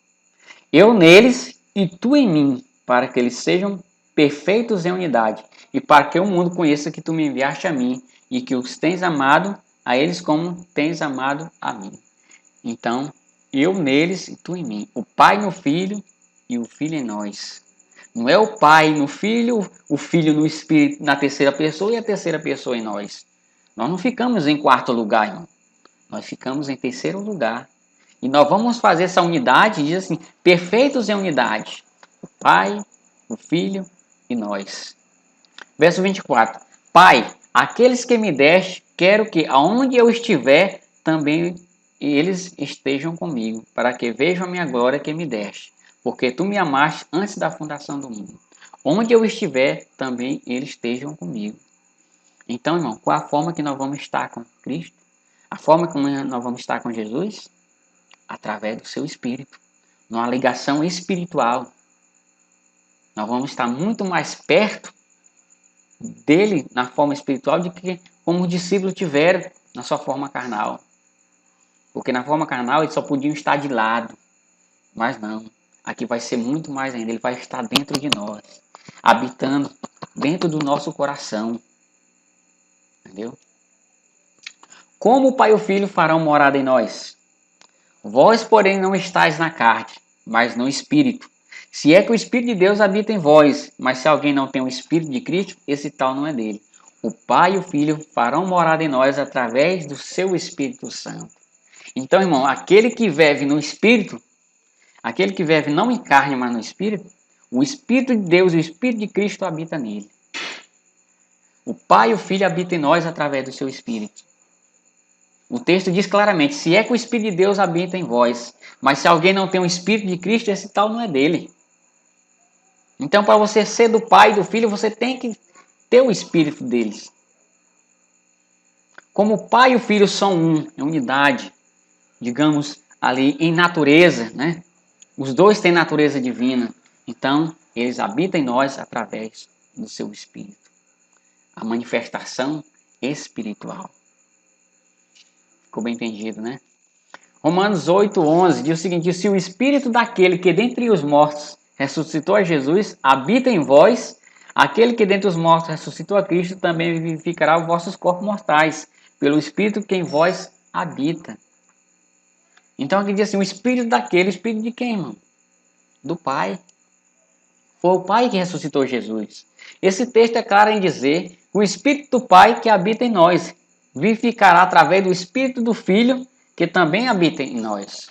Eu neles e tu em mim, para que eles sejam perfeitos em unidade, e para que o mundo conheça que tu me enviaste a mim, e que os tens amado a eles como tens amado a mim. Então, eu neles e tu em mim. O Pai no Filho e o Filho em nós. Não é o Pai no Filho, o Filho no Espírito na terceira pessoa e a terceira pessoa em nós. Nós não ficamos em quarto lugar, irmão. Nós ficamos em terceiro lugar. E nós vamos fazer essa unidade, diz assim, perfeitos em unidade. O Pai, o Filho e nós. Verso 24. Pai, aqueles que me deste, quero que aonde eu estiver, também eles estejam comigo, para que vejam a minha glória que me deste. Porque tu me amaste antes da fundação do mundo. Onde eu estiver, também eles estejam comigo. Então, irmão, qual a forma que nós vamos estar com Cristo? A forma como nós vamos estar com Jesus? Através do seu Espírito. Numa ligação espiritual. Nós vamos estar muito mais perto dele na forma espiritual do que como os discípulos tiveram na sua forma carnal. Porque na forma carnal eles só podiam estar de lado. Mas não. Aqui vai ser muito mais ainda. Ele vai estar dentro de nós. Habitando dentro do nosso coração. Entendeu? Como o Pai e o Filho farão morada em nós? Vós, porém, não estáis na carne, mas no Espírito. Se é que o Espírito de Deus habita em vós, mas se alguém não tem o Espírito de Cristo, esse tal não é dele. O Pai e o Filho farão morada em nós através do seu Espírito Santo. Então, irmão, aquele que vive no Espírito, aquele que vive não em carne, mas no Espírito, o Espírito de Deus e o Espírito de Cristo habita nele. O Pai e o Filho habitam em nós através do seu Espírito. O texto diz claramente, se é que o Espírito de Deus habita em vós, mas se alguém não tem o Espírito de Cristo, esse tal não é dele. Então, para você ser do Pai e do Filho, você tem que ter o espírito deles. Como o Pai e o Filho são um, é unidade, digamos, ali em natureza, né? Os dois têm natureza divina, então eles habitam em nós através do seu espírito. A manifestação espiritual. Ficou bem entendido, né? Romanos 8:11 diz o seguinte: se o espírito daquele que dentre os mortos ressuscitou a Jesus habita em vós, aquele que dentre os mortos ressuscitou a Cristo também vivificará os vossos corpos mortais, pelo espírito que em vós habita. Então aqui diz assim: o espírito daquele, o espírito de quem, irmão? Do Pai. Foi o Pai que ressuscitou Jesus. Esse texto é claro em dizer que o espírito do Pai que habita em nós vivificará através do espírito do Filho que também habita em nós.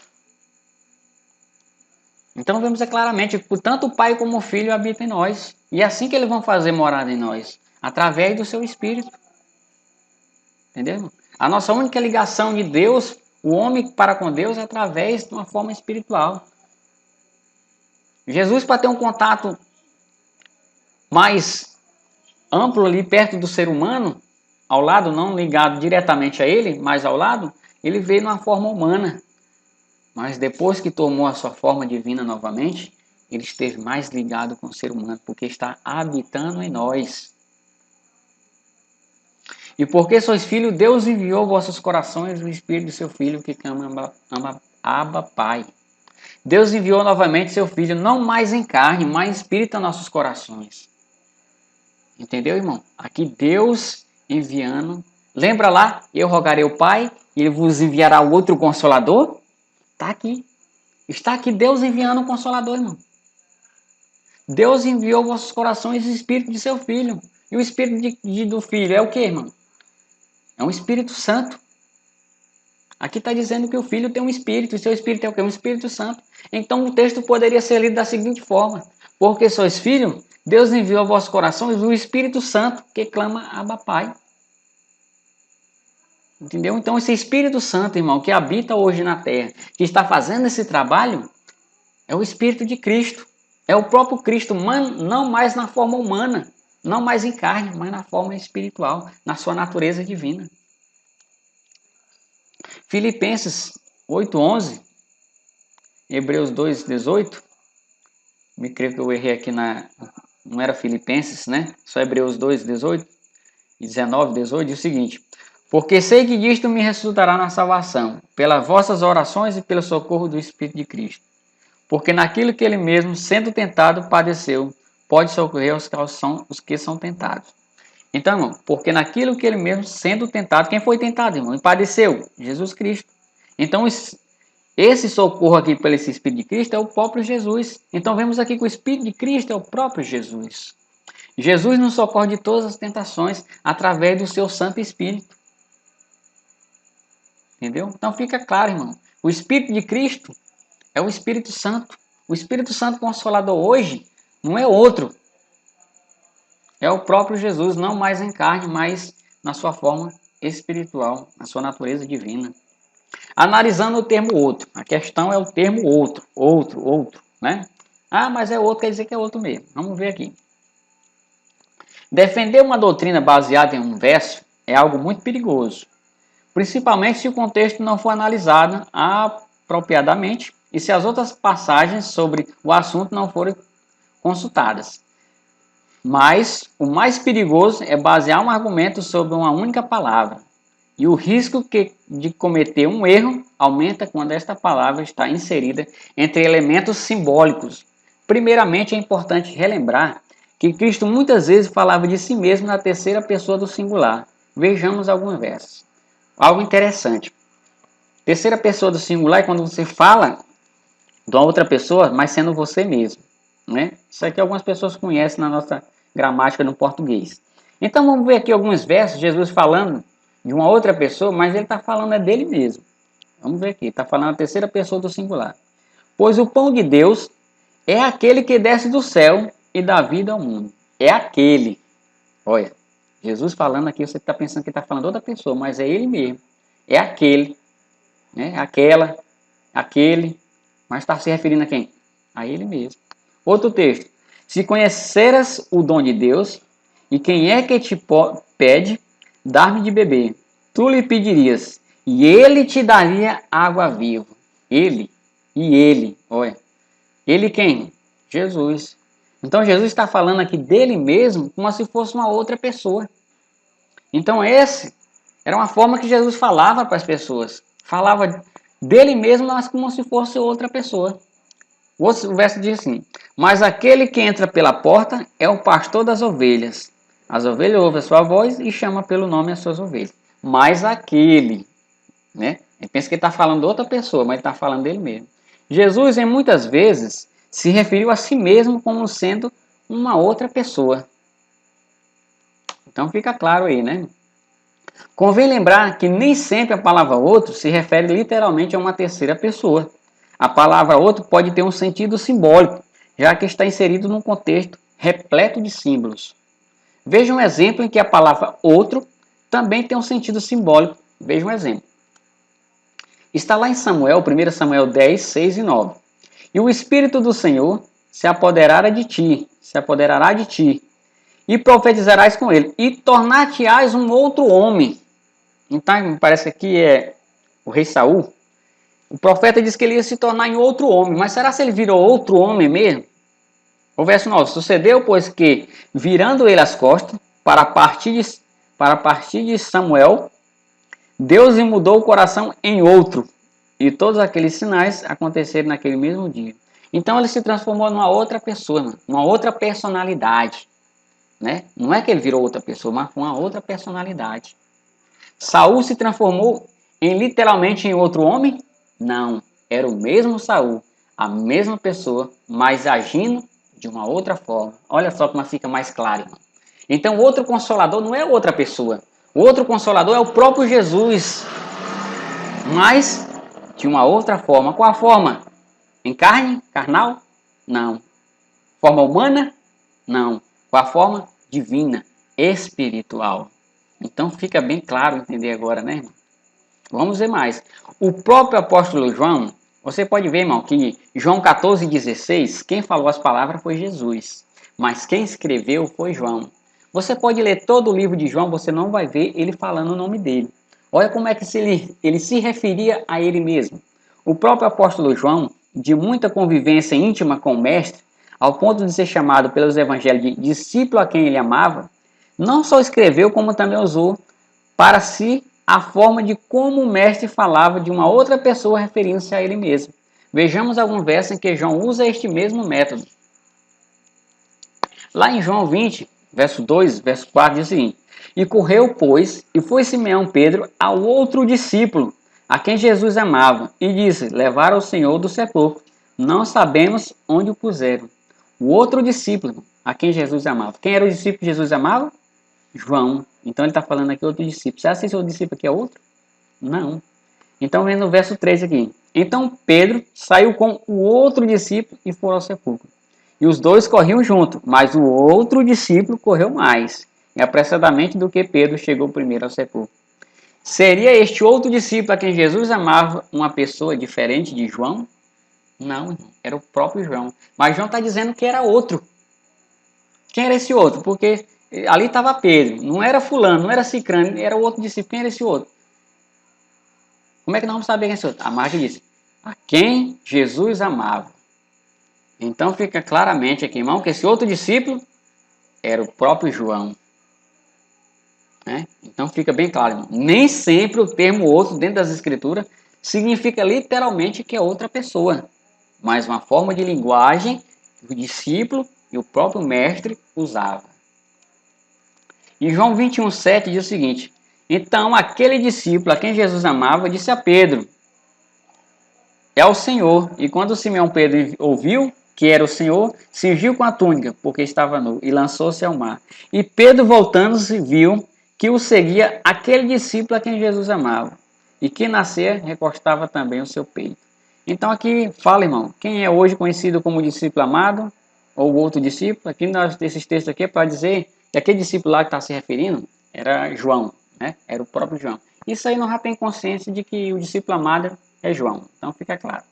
Então vemos claramente que tanto o Pai como o Filho habitam em nós. E é assim que eles vão fazer morada em nós, através do seu Espírito. Entendeu? A nossa única ligação de Deus, o homem para com Deus, é através de uma forma espiritual. Jesus, para ter um contato mais amplo ali perto do ser humano, ao lado, não ligado diretamente a ele, mas ao lado, ele veio numa forma humana. Mas depois que tomou a sua forma divina novamente, ele esteve mais ligado com o ser humano, porque está habitando em nós. E porque sois filhos, Deus enviou aos vossos corações o Espírito do seu Filho, que ama Abba Pai. Deus enviou novamente seu Filho, não mais em carne, mas em espírito a nossos corações. Entendeu, irmão? Aqui Deus enviando. Lembra lá? Eu rogarei ao Pai, e Ele vos enviará o outro Consolador? Está aqui. Está aqui Deus enviando o Consolador, irmão. Deus enviou aos vossos corações o Espírito de seu Filho. E o Espírito do Filho é o que, irmão? É um Espírito Santo. Aqui está dizendo que o Filho tem um Espírito. E seu Espírito é o que? Um Espírito Santo. Então o texto poderia ser lido da seguinte forma: porque sois filhos, Deus enviou aos vossos corações o Espírito Santo, que clama Abba Pai. Entendeu? Então esse Espírito Santo, irmão, que habita hoje na terra, que está fazendo esse trabalho, é o Espírito de Cristo. É o próprio Cristo, não mais na forma humana, não mais em carne, mas na forma espiritual, na sua natureza divina. Filipenses 8:11, Hebreus 2:18, me creio que eu errei aqui não era Filipenses, né? Só Hebreus 2:18 e 19:18 diz o seguinte: porque sei que disto me resultará na salvação, pelas vossas orações e pelo socorro do Espírito de Cristo. Porque naquilo que ele mesmo, sendo tentado, padeceu, pode socorrer os que são tentados. Então, irmão, porque naquilo que ele mesmo, sendo tentado, quem foi tentado, irmão? E padeceu? Jesus Cristo. Então, esse socorro aqui pelo Espírito de Cristo é o próprio Jesus. Então, vemos aqui que o Espírito de Cristo é o próprio Jesus. Jesus nos socorre de todas as tentações através do seu Santo Espírito. Entendeu? Então, fica claro, irmão. O Espírito de Cristo é o Espírito Santo. O Espírito Santo Consolador hoje não é outro. É o próprio Jesus, não mais em carne, mas na sua forma espiritual, na sua natureza divina. Analisando o termo outro. A questão é o termo outro, né? Ah, mas é outro, quer dizer que é outro mesmo. Vamos ver aqui. Defender uma doutrina baseada em um verso é algo muito perigoso, principalmente se o contexto não for analisado apropriadamente e se as outras passagens sobre o assunto não forem consultadas. Mas o mais perigoso é basear um argumento sobre uma única palavra. E o risco de cometer um erro aumenta quando esta palavra está inserida entre elementos simbólicos. Primeiramente, é importante relembrar que Cristo muitas vezes falava de si mesmo na terceira pessoa do singular. Vejamos alguns versos. Algo interessante. Terceira pessoa do singular é quando você fala de uma outra pessoa, mas sendo você mesmo, né? Isso aqui algumas pessoas conhecem na nossa gramática no português. Então vamos ver aqui alguns versos, Jesus falando de uma outra pessoa, mas ele está falando dele mesmo. Vamos ver aqui, está falando a terceira pessoa do singular. Pois o pão de Deus é aquele que desce do céu e dá vida ao mundo. É aquele. Olha, Jesus falando aqui, você está pensando que está falando de outra pessoa, mas é ele mesmo. É aquele, né? Aquela, aquele, mas está se referindo a quem? A ele mesmo. Outro texto. Se conheceras o dom de Deus E quem é que te pede dar-me de beber? Tu lhe pedirias, e ele te daria água viva. Ele, olha. Ele quem? Jesus. Então Jesus está falando aqui dele mesmo como se fosse uma outra pessoa. Então esse era uma forma que Jesus falava para as pessoas. Falava dele mesmo, mas como se fosse outra pessoa. O verso diz assim: mas aquele que entra pela porta é o pastor das ovelhas. As ovelhas ouvem a sua voz e chama pelo nome as suas ovelhas. Mas aquele, né? Ele pensa que ele está falando de outra pessoa, mas ele está falando dele mesmo. Jesus, em muitas vezes, se referiu a si mesmo como sendo uma outra pessoa. Então fica claro aí, né? Convém lembrar que nem sempre a palavra outro se refere literalmente a uma terceira pessoa. A palavra outro pode ter um sentido simbólico, já que está inserido num contexto repleto de símbolos. Veja um exemplo em que a palavra outro também tem um sentido simbólico. Veja um exemplo. Está lá em Samuel, 1 Samuel 10, 6 e 9. E o Espírito do Senhor se apoderará de ti, e profetizarás com ele, e tornar-te-ás um outro homem. Então, me parece que aqui é o rei Saul. O profeta diz que ele ia se tornar em outro homem, mas será se ele virou outro homem mesmo? O verso 9, sucedeu, pois que, virando ele as costas, para partir de Samuel, Deus lhe mudou o coração em outro, e todos aqueles sinais aconteceram naquele mesmo dia. Então ele se transformou numa outra pessoa, uma outra personalidade. Né? Não é que ele virou outra pessoa, mas uma outra personalidade. Saul se transformou literalmente em outro homem? Não, era o mesmo Saul, a mesma pessoa, mas agindo de uma outra forma. Olha só como fica mais claro, irmão. Então o outro consolador não é outra pessoa. O outro consolador é o próprio Jesus, mas de uma outra forma. Qual a forma? Em carne? Carnal? Não. Forma humana? Não. Qual a forma? Divina, espiritual. Então fica bem claro entender agora, né, irmão? Vamos ver mais. O próprio apóstolo João, você pode ver, irmão, que João 14,16, quem falou as palavras foi Jesus, mas quem escreveu foi João. Você pode ler todo o livro de João, você não vai ver ele falando o nome dele. Olha como é que ele se referia a ele mesmo. O próprio apóstolo João, de muita convivência íntima com o mestre, ao ponto de ser chamado pelos evangelhos de discípulo a quem ele amava, não só escreveu, como também usou para si a forma de como o mestre falava de uma outra pessoa referindo-se a ele mesmo. Vejamos algum verso em que João usa este mesmo método. Lá em João 20, verso 2, verso 4, diz o seguinte: e correu, pois, e foi Simeão Pedro ao outro discípulo, a quem Jesus amava, e disse: levaram o Senhor do sepulcro, não sabemos onde o puseram. O outro discípulo, a quem Jesus amava. Quem era o discípulo que Jesus amava? João. Então ele está falando aqui outro discípulo. Você acha que esse outro discípulo aqui é outro? Não. Então vem no verso 3 aqui. Então Pedro saiu com o outro discípulo e foram ao sepulcro. E os dois corriam junto, mas o outro discípulo correu mais, e apressadamente do que Pedro chegou primeiro ao sepulcro. Seria este outro discípulo a quem Jesus amava uma pessoa diferente de João? Não, era o próprio João. Mas João está dizendo que era outro. Quem era esse outro? Porque ali estava Pedro, não era fulano, não era cicrano, era o outro discípulo. Quem era esse outro? Como é que nós vamos saber quem é esse outro? A marca diz, a quem Jesus amava. Então fica claramente aqui, irmão, que esse outro discípulo era o próprio João. Né? Então fica bem claro, irmão. Nem sempre o termo outro dentro das escrituras significa literalmente que é outra pessoa, mas uma forma de linguagem que o discípulo e o próprio mestre usavam. Em João 21,7 diz o seguinte: então aquele discípulo a quem Jesus amava disse a Pedro: é o Senhor. E quando Simeão Pedro ouviu que era o Senhor, cingiu com a túnica, porque estava nu, e lançou-se ao mar. E Pedro, voltando-se, viu que o seguia aquele discípulo a quem Jesus amava, e que nascer recostava também o seu peito. Então aqui fala, irmão, quem é hoje conhecido como discípulo amado, ou outro discípulo, aqui nesses textos aqui é para dizer que aquele discípulo lá que está se referindo era João, né? Era o próprio João. Isso aí nós já tem consciência de que o discípulo amado é João, então fica claro.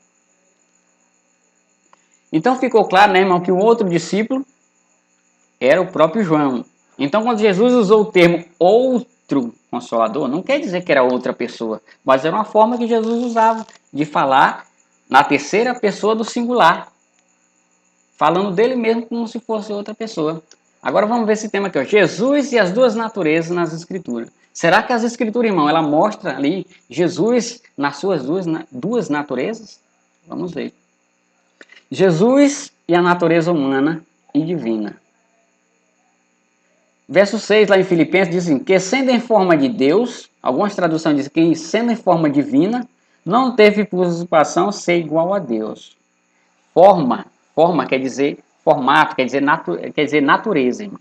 Então ficou claro, né, irmão, que o outro discípulo era o próprio João. Então, quando Jesus usou o termo outro consolador, não quer dizer que era outra pessoa, mas era uma forma que Jesus usava de falar na terceira pessoa do singular, falando dele mesmo como se fosse outra pessoa. Agora vamos ver esse tema aqui, ó. Jesus e as duas naturezas nas Escrituras. Será que as Escrituras, irmão, ela mostra ali Jesus nas suas duas naturezas? Vamos ver. Jesus e a natureza humana e divina. Verso 6, lá em Filipenses, dizem que sendo em forma de Deus, algumas traduções dizem que sendo em forma divina, não teve por usurpação ser igual a Deus. Forma quer dizer formato, quer dizer natureza, irmão.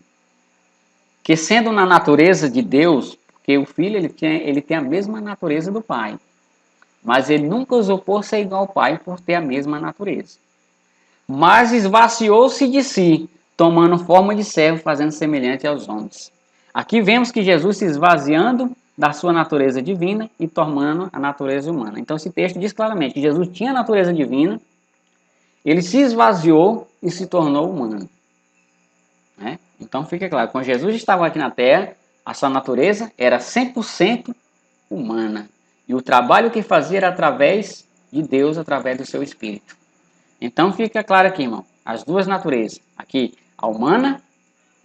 Que sendo na natureza de Deus, porque o Filho ele tem a mesma natureza do Pai, mas ele nunca usurpou ser igual ao Pai por ter a mesma natureza. Mas esvaziou-se de si, tomando forma de servo, fazendo semelhante aos homens. Aqui vemos que Jesus se esvaziando da sua natureza divina e tomando a natureza humana. Então esse texto diz claramente que Jesus tinha a natureza divina, ele se esvaziou e se tornou humano. Né? Então fica claro, quando Jesus estava aqui na Terra, a sua natureza era 100% humana. E o trabalho que fazia era através de Deus, através do seu Espírito. Então fica claro aqui, irmão, as duas naturezas. Aqui, a humana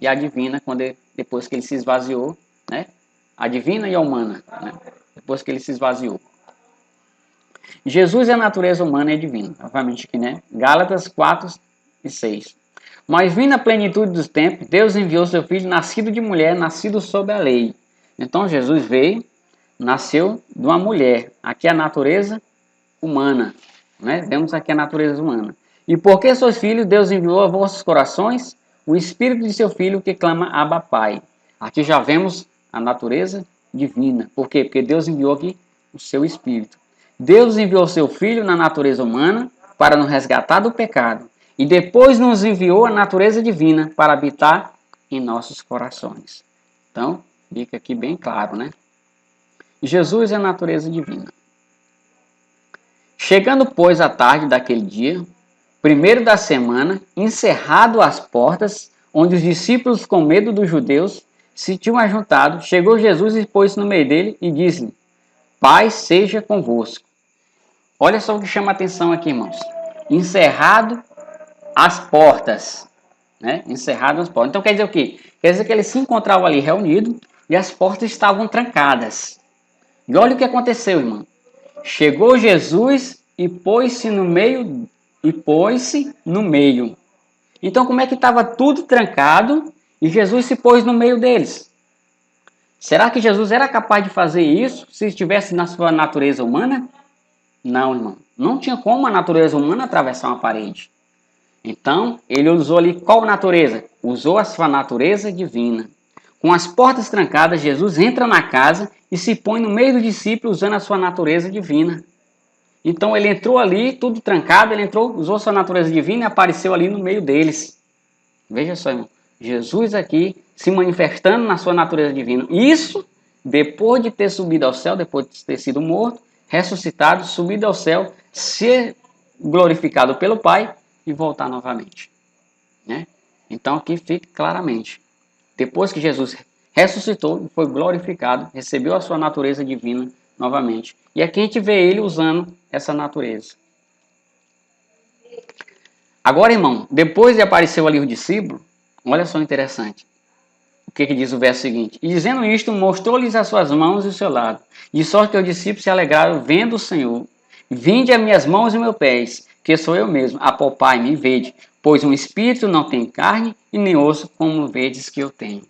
e a divina, depois que ele se esvaziou, né? A divina e a humana, né? Depois que ele se esvaziou. Jesus é a natureza humana e a divina. Novamente aqui, né? Gálatas 4 e 6. Mas vindo a plenitude dos tempos, Deus enviou seu filho, nascido de mulher, nascido sob a lei. Então Jesus veio, nasceu de uma mulher. Aqui é a natureza humana. Né? Vemos aqui a natureza humana. E porque sois filhos, Deus enviou a vossos corações o Espírito de seu Filho que clama Abba Pai. Aqui já vemos a natureza divina. Por quê? Porque Deus enviou aqui o seu Espírito. Deus enviou seu Filho na natureza humana para nos resgatar do pecado. E depois nos enviou a natureza divina para habitar em nossos corações. Então, fica aqui bem claro, né? Jesus é a natureza divina. Chegando, pois, a tarde daquele dia, primeiro da semana, encerrado as portas, onde os discípulos, com medo dos judeus, se tinham ajuntado, chegou Jesus e pôs-se no meio dele e disse-lhe: Paz seja convosco. Olha só o que chama a atenção aqui, irmãos. Encerrado as portas. Né? Encerrado as portas. Então quer dizer o quê? Quer dizer que eles se encontravam ali reunidos e as portas estavam trancadas. E olha o que aconteceu, irmão. Chegou Jesus e pôs-se no meio. Então, como é que estava tudo trancado e Jesus se pôs no meio deles? Será que Jesus era capaz de fazer isso se estivesse na sua natureza humana? Não, irmão. Não tinha como a natureza humana atravessar uma parede. Então, ele usou ali qual natureza? Usou a sua natureza divina. Com as portas trancadas, Jesus entra na casa e se põe no meio dos discípulos usando a sua natureza divina. Então ele entrou ali, tudo trancado, ele entrou, usou sua natureza divina e apareceu ali no meio deles. Veja só, irmão. Jesus aqui se manifestando na sua natureza divina. Isso depois de ter subido ao céu, depois de ter sido morto, ressuscitado, subido ao céu, ser glorificado pelo Pai e voltar novamente. Né? Então aqui fica claramente. Depois que Jesus ressuscitou, foi glorificado, recebeu a sua natureza divina novamente. E aqui a gente vê ele usando essa natureza. Agora, irmão, depois de apareceu ali o discípulo, olha só interessante. O que diz o verso seguinte? E dizendo isto, mostrou-lhes as suas mãos e o seu lado. De sorte que os discípulos se alegraram vendo o Senhor. Vinde as minhas mãos e meus pés, que sou eu mesmo. Apalpai-me e vede, pois um espírito não tem carne e nem osso, como vedes que eu tenho.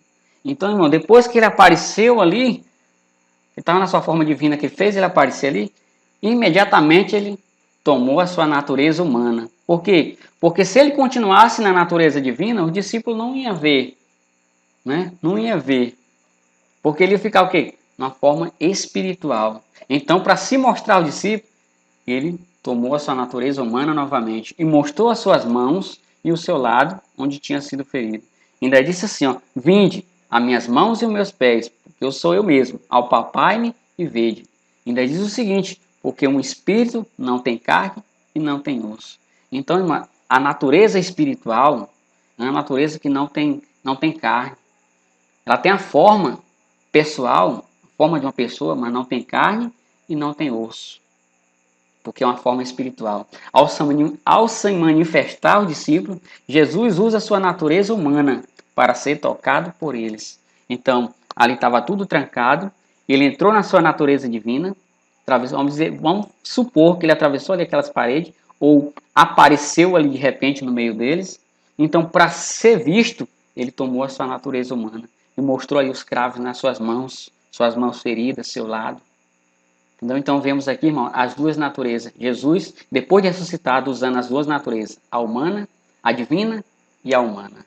Então, irmão, depois que ele apareceu ali, ele estava na sua forma divina que fez ele aparecer ali, imediatamente ele tomou a sua natureza humana. Por quê? Porque se ele continuasse na natureza divina, os discípulos não iam ver. Né? Não ia ver. Porque ele ia ficar o quê? Na forma espiritual. Então, para se mostrar ao discípulo, ele tomou a sua natureza humana novamente e mostrou as suas mãos e o seu lado onde tinha sido ferido. Ainda disse assim, ó, vinde as minhas mãos e os meus pés, porque eu sou eu mesmo, apalpai-me e vede. Ainda diz o seguinte, porque um espírito não tem carne e não tem osso. Então, irmã, a natureza espiritual é uma natureza que não tem carne. Ela tem a forma pessoal, a forma de uma pessoa, mas não tem carne e não tem osso. Porque é uma forma espiritual. Ao se manifestar ao discípulo, Jesus usa a sua natureza humana para ser tocado por eles. Então, ali estava tudo trancado, ele entrou na sua natureza divina, vamos supor que ele atravessou ali aquelas paredes, ou apareceu ali de repente no meio deles. Então, para ser visto, ele tomou a sua natureza humana e mostrou aí os cravos nas suas mãos feridas, seu lado. Então vemos aqui, irmão, as duas naturezas. Jesus, depois de ressuscitado, usando as duas naturezas, a humana, a divina e a humana.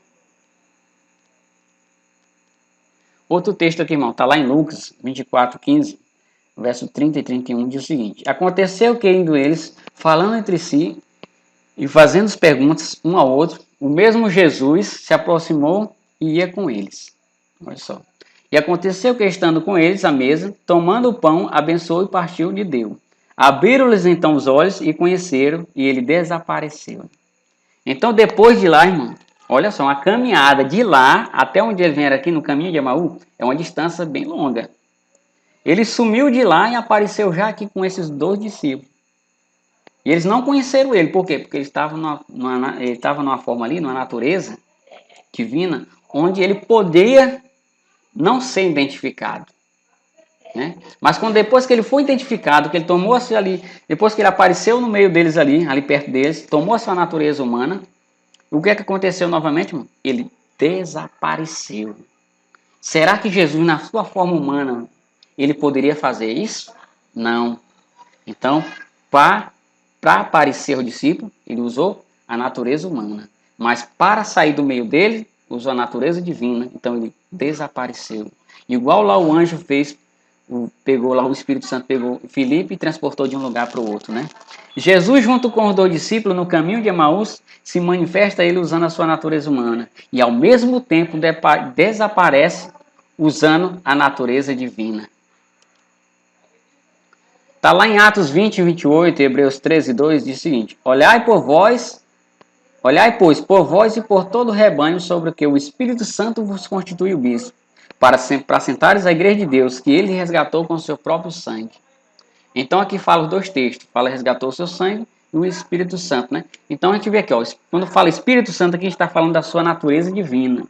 Outro texto aqui, irmão, está lá em Lucas 24:15, verso 30 e 31, diz o seguinte: Aconteceu que, indo eles, falando entre si e fazendo as perguntas um ao outro, o mesmo Jesus se aproximou e ia com eles. Olha só. E aconteceu que, estando com eles à mesa, tomando o pão, abençoou e partiu e deu. Abriram-lhes então os olhos e conheceram, e ele desapareceu. Então, depois de lá, irmão, olha só, uma caminhada de lá até onde eles vieram aqui no caminho de Emaú, é uma distância bem longa. Ele sumiu de lá e apareceu já aqui com esses 2 discípulos. E eles não conheceram ele, por quê? Porque ele estava numa forma ali, numa natureza divina, onde ele poderia não ser identificado. Né? Mas depois que ele foi identificado, que ele tomou ali, depois que ele apareceu no meio deles ali perto deles, tomou a sua natureza humana, o que é que aconteceu novamente, irmão? Ele desapareceu. Será que Jesus, na sua forma humana, ele poderia fazer isso? Não. Então, para aparecer o discípulo, ele usou a natureza humana. Mas para sair do meio dele, usou a natureza divina. Então, ele desapareceu. Igual lá o anjo fez, pegou lá o Espírito Santo, pegou Filipe e transportou de um lugar para o outro, né? Jesus, junto com os 2 discípulos, no caminho de Emaús, se manifesta a ele usando a sua natureza humana. E, ao mesmo tempo, desaparece usando a natureza divina. Está lá em Atos 20:28, Hebreus 13:2, diz o seguinte: Olhai, pois, por vós e por todo o rebanho sobre o que o Espírito Santo vos constitui o bispo, para assentares a igreja de Deus, que ele resgatou com o seu próprio sangue. Então aqui fala os 2 textos, fala resgatou o seu sangue e o Espírito Santo, né? Então a gente vê aqui, ó, quando fala Espírito Santo aqui, a gente está falando da sua natureza divina.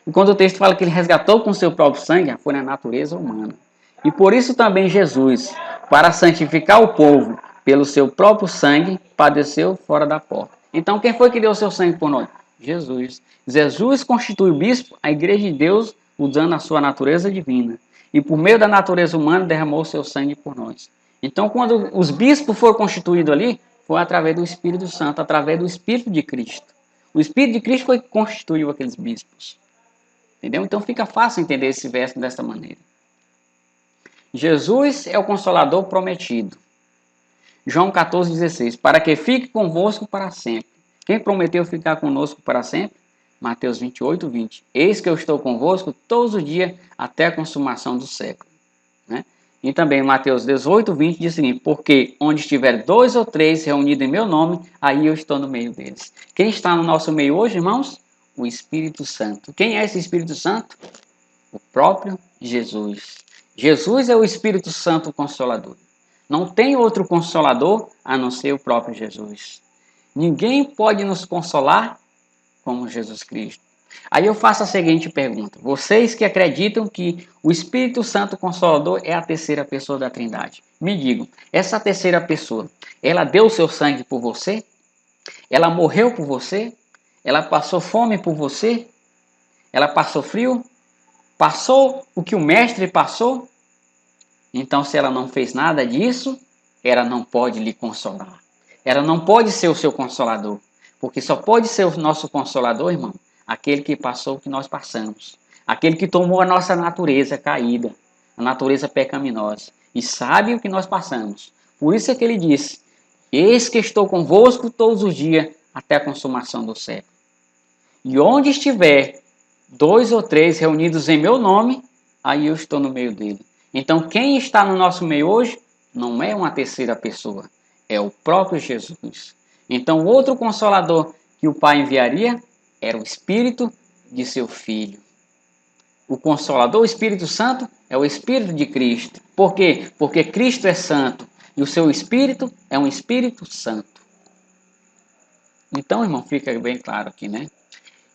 E quando o texto fala que ele resgatou com o seu próprio sangue, foi na natureza humana. E por isso também Jesus, para santificar o povo pelo seu próprio sangue, padeceu fora da porta. Então quem foi que deu o seu sangue por nós? Jesus. Jesus constitui o bispo, a igreja de Deus, usando a sua natureza divina. E por meio da natureza humana derramou o seu sangue por nós. Então quando os bispos foram constituídos ali, foi através do Espírito Santo, através do Espírito de Cristo. O Espírito de Cristo foi que constituiu aqueles bispos. Entendeu? Então fica fácil entender esse verso dessa maneira. Jesus é o Consolador prometido. João 14,16. Para que fique convosco para sempre. Quem prometeu ficar conosco para sempre? Mateus 28:20. Eis que eu estou convosco todos os dias até a consumação do século. Né? E também Mateus 18:20 diz o seguinte: porque onde estiver 2 ou 3 reunidos em meu nome, aí eu estou no meio deles. Quem está no nosso meio hoje, irmãos? O Espírito Santo. Quem é esse Espírito Santo? O próprio Jesus. Jesus é o Espírito Santo Consolador. Não tem outro Consolador a não ser o próprio Jesus. Ninguém pode nos consolar como Jesus Cristo. Aí eu faço a seguinte pergunta: vocês que acreditam que o Espírito Santo Consolador é a terceira pessoa da Trindade, me digam, essa terceira pessoa, ela deu o seu sangue por você? Ela morreu por você? Ela passou fome por você? Ela passou frio? Passou o que o mestre passou? Então, se ela não fez nada disso, ela não pode lhe consolar. Ela não pode ser o seu consolador. Porque só pode ser o nosso consolador, irmão, aquele que passou o que nós passamos. Aquele que tomou a nossa natureza caída, a natureza pecaminosa, e sabe o que nós passamos. Por isso é que ele disse: eis que estou convosco todos os dias até a consumação do século. E onde estiver 2 ou 3 reunidos em meu nome, aí eu estou no meio dele. Então, quem está no nosso meio hoje não é uma terceira pessoa, é o próprio Jesus. Então, o outro consolador que o Pai enviaria era o Espírito de seu Filho. O Consolador, o Espírito Santo, é o Espírito de Cristo. Por quê? Porque Cristo é santo e o seu Espírito é um Espírito Santo. Então, irmão, fica bem claro aqui, né?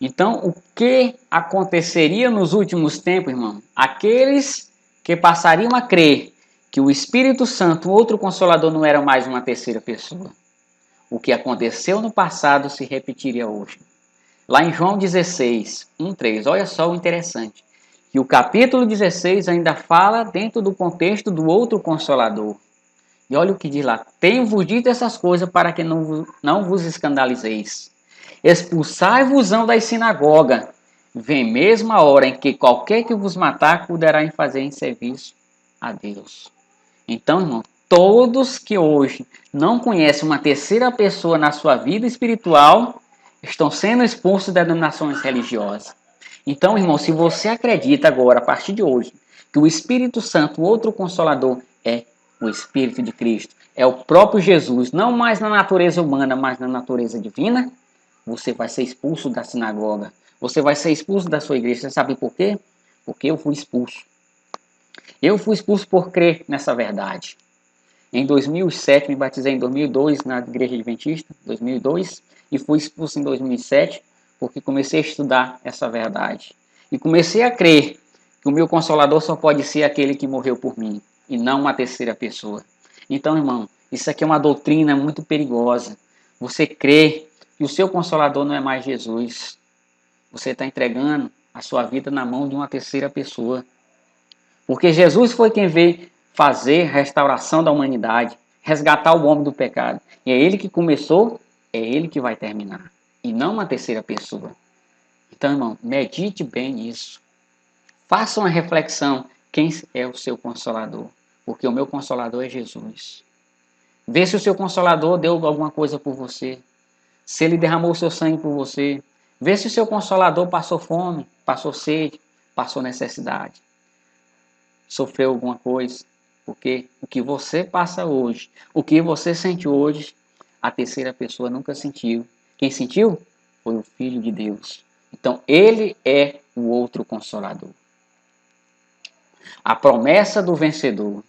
Então, o que aconteceria nos últimos tempos, irmão? Aqueles que passariam a crer que o Espírito Santo, o outro Consolador, não era mais uma terceira pessoa. O que aconteceu no passado se repetiria hoje. Lá em João 16, 1:3, olha só o interessante. Que o capítulo 16 ainda fala dentro do contexto do outro Consolador. E olha o que diz lá. Tenho-vos dito essas coisas para que não vos escandalizeis. Expulsai-vos-ão das sinagogas. Vem mesmo a hora em que qualquer que vos matar poderá em fazer em serviço a Deus. Então, irmão, todos que hoje não conhecem uma terceira pessoa na sua vida espiritual estão sendo expulsos das denominações religiosas. Então, irmão, se você acredita agora, a partir de hoje, que o Espírito Santo, o outro Consolador, é o Espírito de Cristo, é o próprio Jesus, não mais na natureza humana, mas na natureza divina, você vai ser expulso da sinagoga, você vai ser expulso da sua igreja. Você sabe por quê? Porque eu fui expulso. Eu fui expulso por crer nessa verdade. Em 2007, me batizei em 2002 na Igreja Adventista, 2002, e fui expulso em 2007 porque comecei a estudar essa verdade. E comecei a crer que o meu Consolador só pode ser aquele que morreu por mim, e não uma terceira pessoa. Então, irmão, isso aqui é uma doutrina muito perigosa. Você crê que o seu Consolador não é mais Jesus. Você está entregando a sua vida na mão de uma terceira pessoa. Porque Jesus foi quem veio fazer a restauração da humanidade, resgatar o homem do pecado. E é ele que começou, é ele que vai terminar. E não uma terceira pessoa. Então, irmão, medite bem nisso. Faça uma reflexão. Quem é o seu Consolador? Porque o meu Consolador é Jesus. Vê se o seu Consolador deu alguma coisa por você. Se ele derramou o seu sangue por você. Vê se o seu Consolador passou fome, passou sede, passou necessidade. Sofreu alguma coisa. Porque o que você passa hoje, o que você sente hoje, a terceira pessoa nunca sentiu. Quem sentiu foi o Filho de Deus. Então, ele é o outro Consolador. A promessa do vencedor.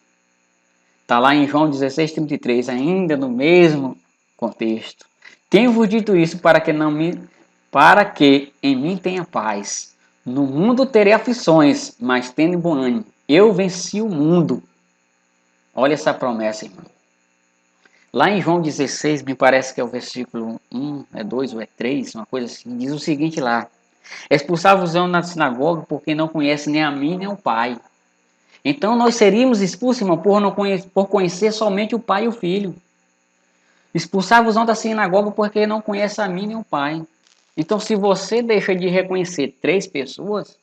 Está lá em João 16:33, ainda no mesmo contexto. Tenho-vos dito isso para que em mim tenha paz. No mundo terei aflições, mas tende bom ânimo. Eu venci o mundo. Olha essa promessa, irmão. Lá em João 16, me parece que é o versículo 1, é 2 ou é 3, uma coisa assim, diz o seguinte lá. Expulsar-vos-ão na sinagoga porque não conhece nem a mim nem o Pai. Então nós seríamos expulsos, irmão, por conhecer somente o Pai e o Filho. Expulsar-vos-ão da sinagoga porque não conhece a mim nem o Pai. Então se você deixa de reconhecer três pessoas,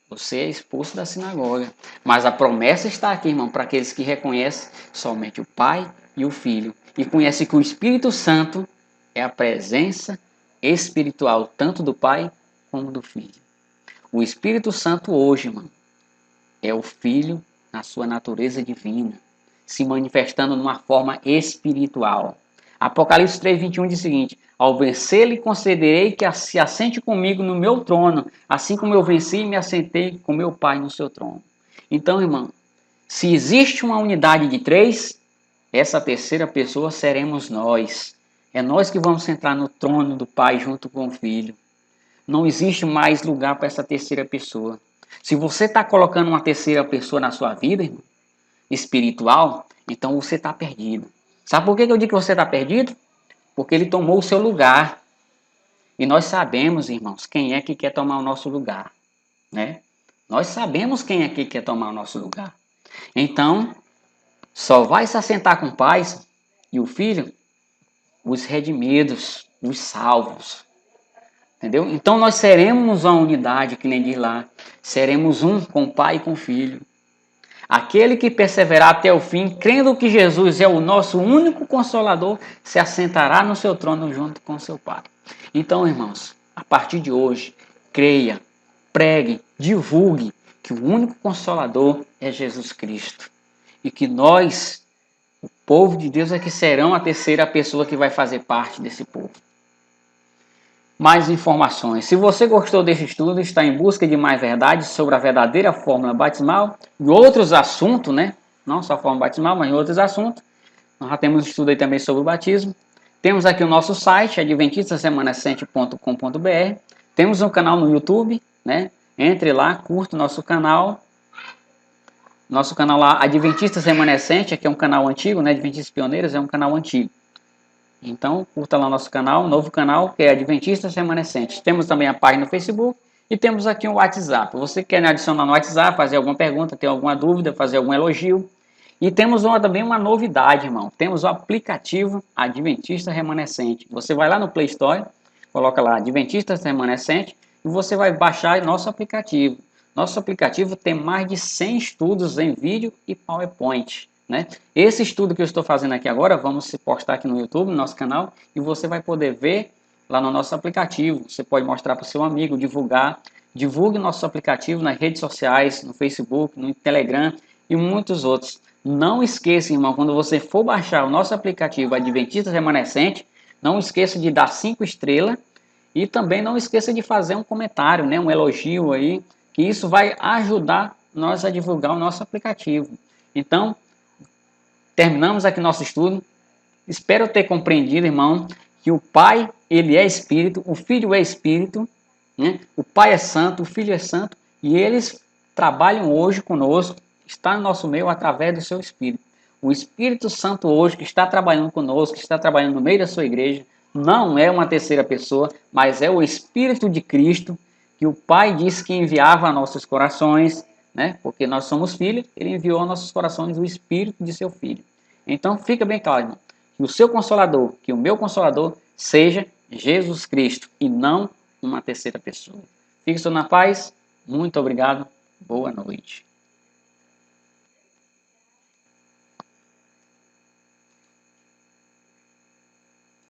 você é expulso da sinagoga. Mas a promessa está aqui, irmão, para aqueles que reconhecem somente o Pai e o Filho. E conhecem que o Espírito Santo é a presença espiritual, tanto do Pai como do Filho. O Espírito Santo hoje, irmão, é o Filho na sua natureza divina, se manifestando numa forma espiritual. Apocalipse 3:21 diz o seguinte: ao vencer lhe concederei que se assente comigo no meu trono, assim como eu venci e me assentei com meu Pai no seu trono. Então, irmão, se existe uma unidade de três, essa terceira pessoa seremos nós. É nós que vamos sentar no trono do Pai junto com o Filho. Não existe mais lugar para essa terceira pessoa. Se você está colocando uma terceira pessoa na sua vida, irmão, espiritual, então você está perdido. Sabe por que eu digo que você está perdido? Porque ele tomou o seu lugar. E nós sabemos, irmãos, quem é que quer tomar o nosso lugar, né? Nós sabemos quem é que quer tomar o nosso lugar. Então, só vai se assentar com o Pai e o Filho os redimidos, os salvos. Entendeu? Então nós seremos uma unidade, que nem diz lá. Seremos um com o Pai e com o Filho. Aquele que perseverar até o fim, crendo que Jesus é o nosso único Consolador, se assentará no seu trono junto com seu Pai. Então, irmãos, a partir de hoje, creia, pregue, divulgue que o único Consolador é Jesus Cristo. E que nós, o povo de Deus, é que serão a terceira pessoa que vai fazer parte desse povo. mais informações. Se você gostou desse estudo, está em busca de mais verdades sobre a verdadeira fórmula batismal e outros assuntos, né? Não só a fórmula batismal, mas outros assuntos. Nós já temos estudo aí também sobre o batismo. Temos aqui o nosso site, adventistasremanescente.com.br. Temos um canal no YouTube, né? Entre lá, curta o nosso canal. Nosso canal lá, Adventistas Remanescente, aqui é um canal antigo, né? Adventistas Pioneiros é um canal antigo. Então, curta lá nosso canal, novo canal, que é Adventistas Remanescentes. Temos também a página no Facebook e temos aqui o WhatsApp. Você quer me adicionar no WhatsApp, fazer alguma pergunta, ter alguma dúvida, fazer algum elogio. E temos também uma novidade, irmão. Temos o aplicativo Adventista Remanescente. Você vai lá no Play Store, coloca lá Adventistas Remanescente e você vai baixar nosso aplicativo. Nosso aplicativo tem mais de 100 estudos em vídeo e PowerPoint. Né? Esse estudo que eu estou fazendo aqui agora, vamos postar aqui no YouTube, no nosso canal, e você vai poder ver lá no nosso aplicativo. Você pode mostrar para o seu amigo, divulgar. Divulgue nosso aplicativo nas redes sociais, no Facebook, no Telegram e muitos outros. Não esqueça, irmão, quando você for baixar o nosso aplicativo Adventistas Remanescente, não esqueça de dar 5 estrelas e também não esqueça de fazer um comentário, né, um elogio aí, que isso vai ajudar nós a divulgar o nosso aplicativo. Então, terminamos aqui nosso estudo. Espero ter compreendido, irmão, que o Pai, ele é Espírito, o Filho é Espírito, né? O Pai é Santo, o Filho é Santo, e eles trabalham hoje conosco, está no nosso meio através do seu Espírito. O Espírito Santo hoje, que está trabalhando conosco, que está trabalhando no meio da sua igreja, não é uma terceira pessoa, mas é o Espírito de Cristo, que o Pai disse que enviava a nossos corações, né? Porque nós somos filhos, ele enviou a nossos corações o Espírito de seu Filho. Então fica bem claro, irmão, que o seu Consolador, que o meu Consolador, seja Jesus Cristo e não uma terceira pessoa. Fique só na paz. Muito obrigado. Boa noite.